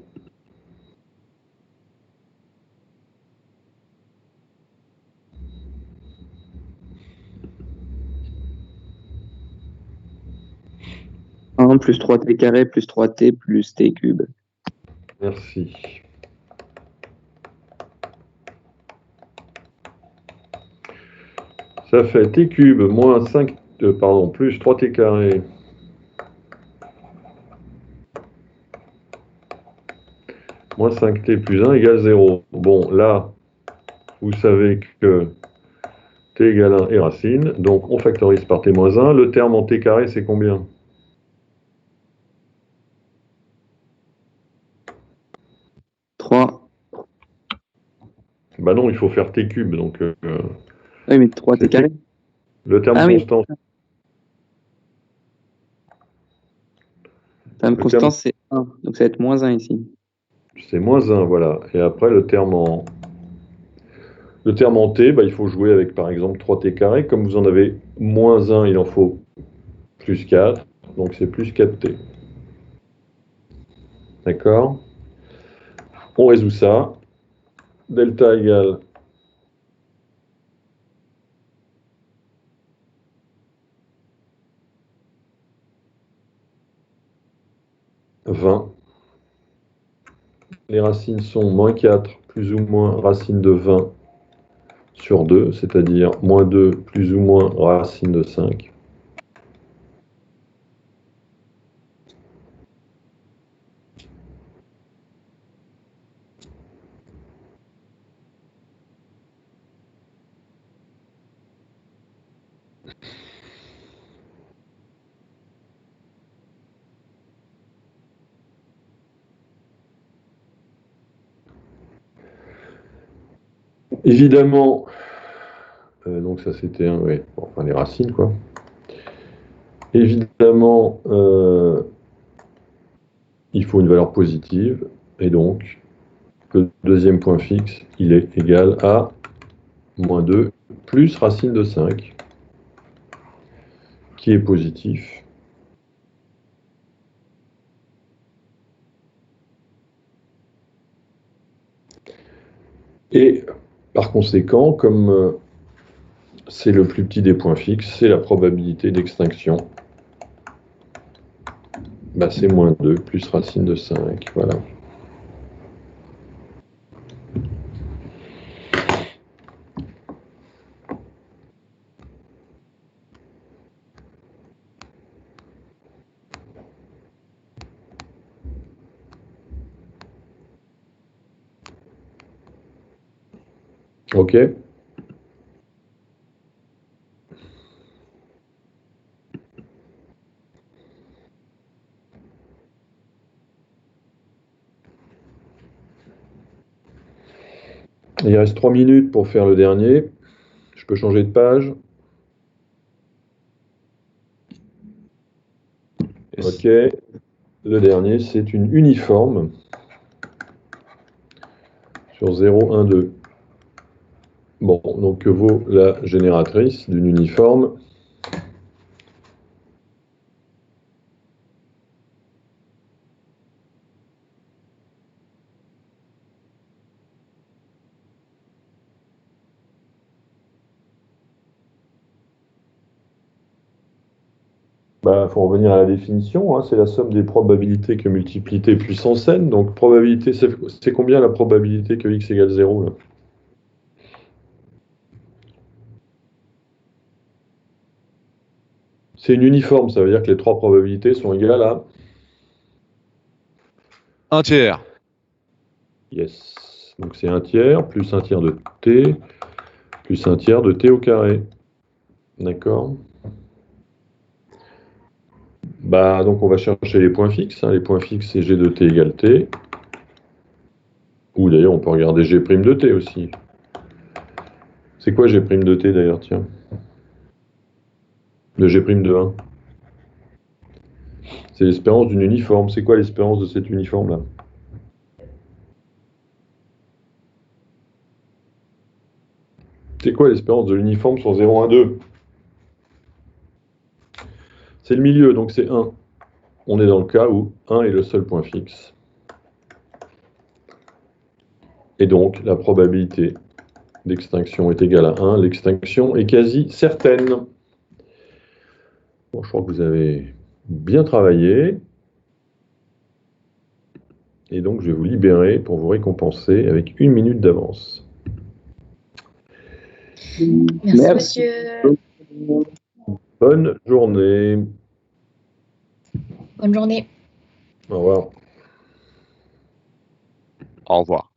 Plus 3t carré plus 3t plus t cube. Merci. Ça fait t cube moins 5, plus 3t carré moins 5t plus 1 égale 0. Bon, là, vous savez que t égale 1 est racine, donc on factorise par t moins 1. Le terme en t carré, c'est combien? 3. Bah non, il faut faire t cube, donc... Oui, mais 3t carré. Le terme constant. Oui. Le terme constant, c'est 1, donc ça va être moins 1 ici. C'est moins 1, voilà. Et après, le terme en t, il faut jouer avec, par exemple, 3t carré. Comme vous en avez moins 1, il en faut plus 4. Donc, c'est plus 4t. D'accord? On résout ça. Delta égale 20. Les racines sont moins 4 plus ou moins racine de 20 sur 2, c'est-à-dire moins 2 plus ou moins racine de 5. Évidemment, donc ça c'était les racines quoi. Évidemment, il faut une valeur positive et donc le deuxième point fixe, il est égal à moins 2 plus racine de 5 qui est positif. Et par conséquent, comme c'est le plus petit des points fixes, c'est la probabilité d'extinction Bah, c'est moins 2 plus racine de 5, voilà. Ok. Il reste 3 minutes pour faire le dernier. Je peux changer de page. Ok. Le dernier, c'est une uniforme sur 0, 1, 2. Bon, donc que vaut la génératrice d'une uniforme? Bah, faut revenir à la définition, hein, c'est la somme des probabilités que multiplié puissance n. Donc probabilité, c'est combien la probabilité que x égale 0 là? C'est une uniforme, ça veut dire que les trois probabilités sont égales à 1 tiers. Yes. Donc c'est 1 tiers plus 1 tiers de t plus 1 tiers de t au carré. D'accord. Bah, donc on va chercher les points fixes. Hein. Les points fixes, c'est g de t égale t. Ou d'ailleurs, on peut regarder g' de t aussi. C'est quoi g' de t d'ailleurs, tiens? Le g' de 1. C'est l'espérance d'une uniforme. C'est quoi l'espérance de cette uniforme-là? C'est quoi l'espérance de l'uniforme sur 0, 1, 2? C'est le milieu, donc c'est 1. On est dans le cas où 1 est le seul point fixe. Et donc, la probabilité d'extinction est égale à 1. L'extinction est quasi certaine. Bon, je crois que vous avez bien travaillé. Et donc, je vais vous libérer pour vous récompenser avec 1 minute d'avance. Merci, monsieur. Bonne journée. Bonne journée. Au revoir. Au revoir.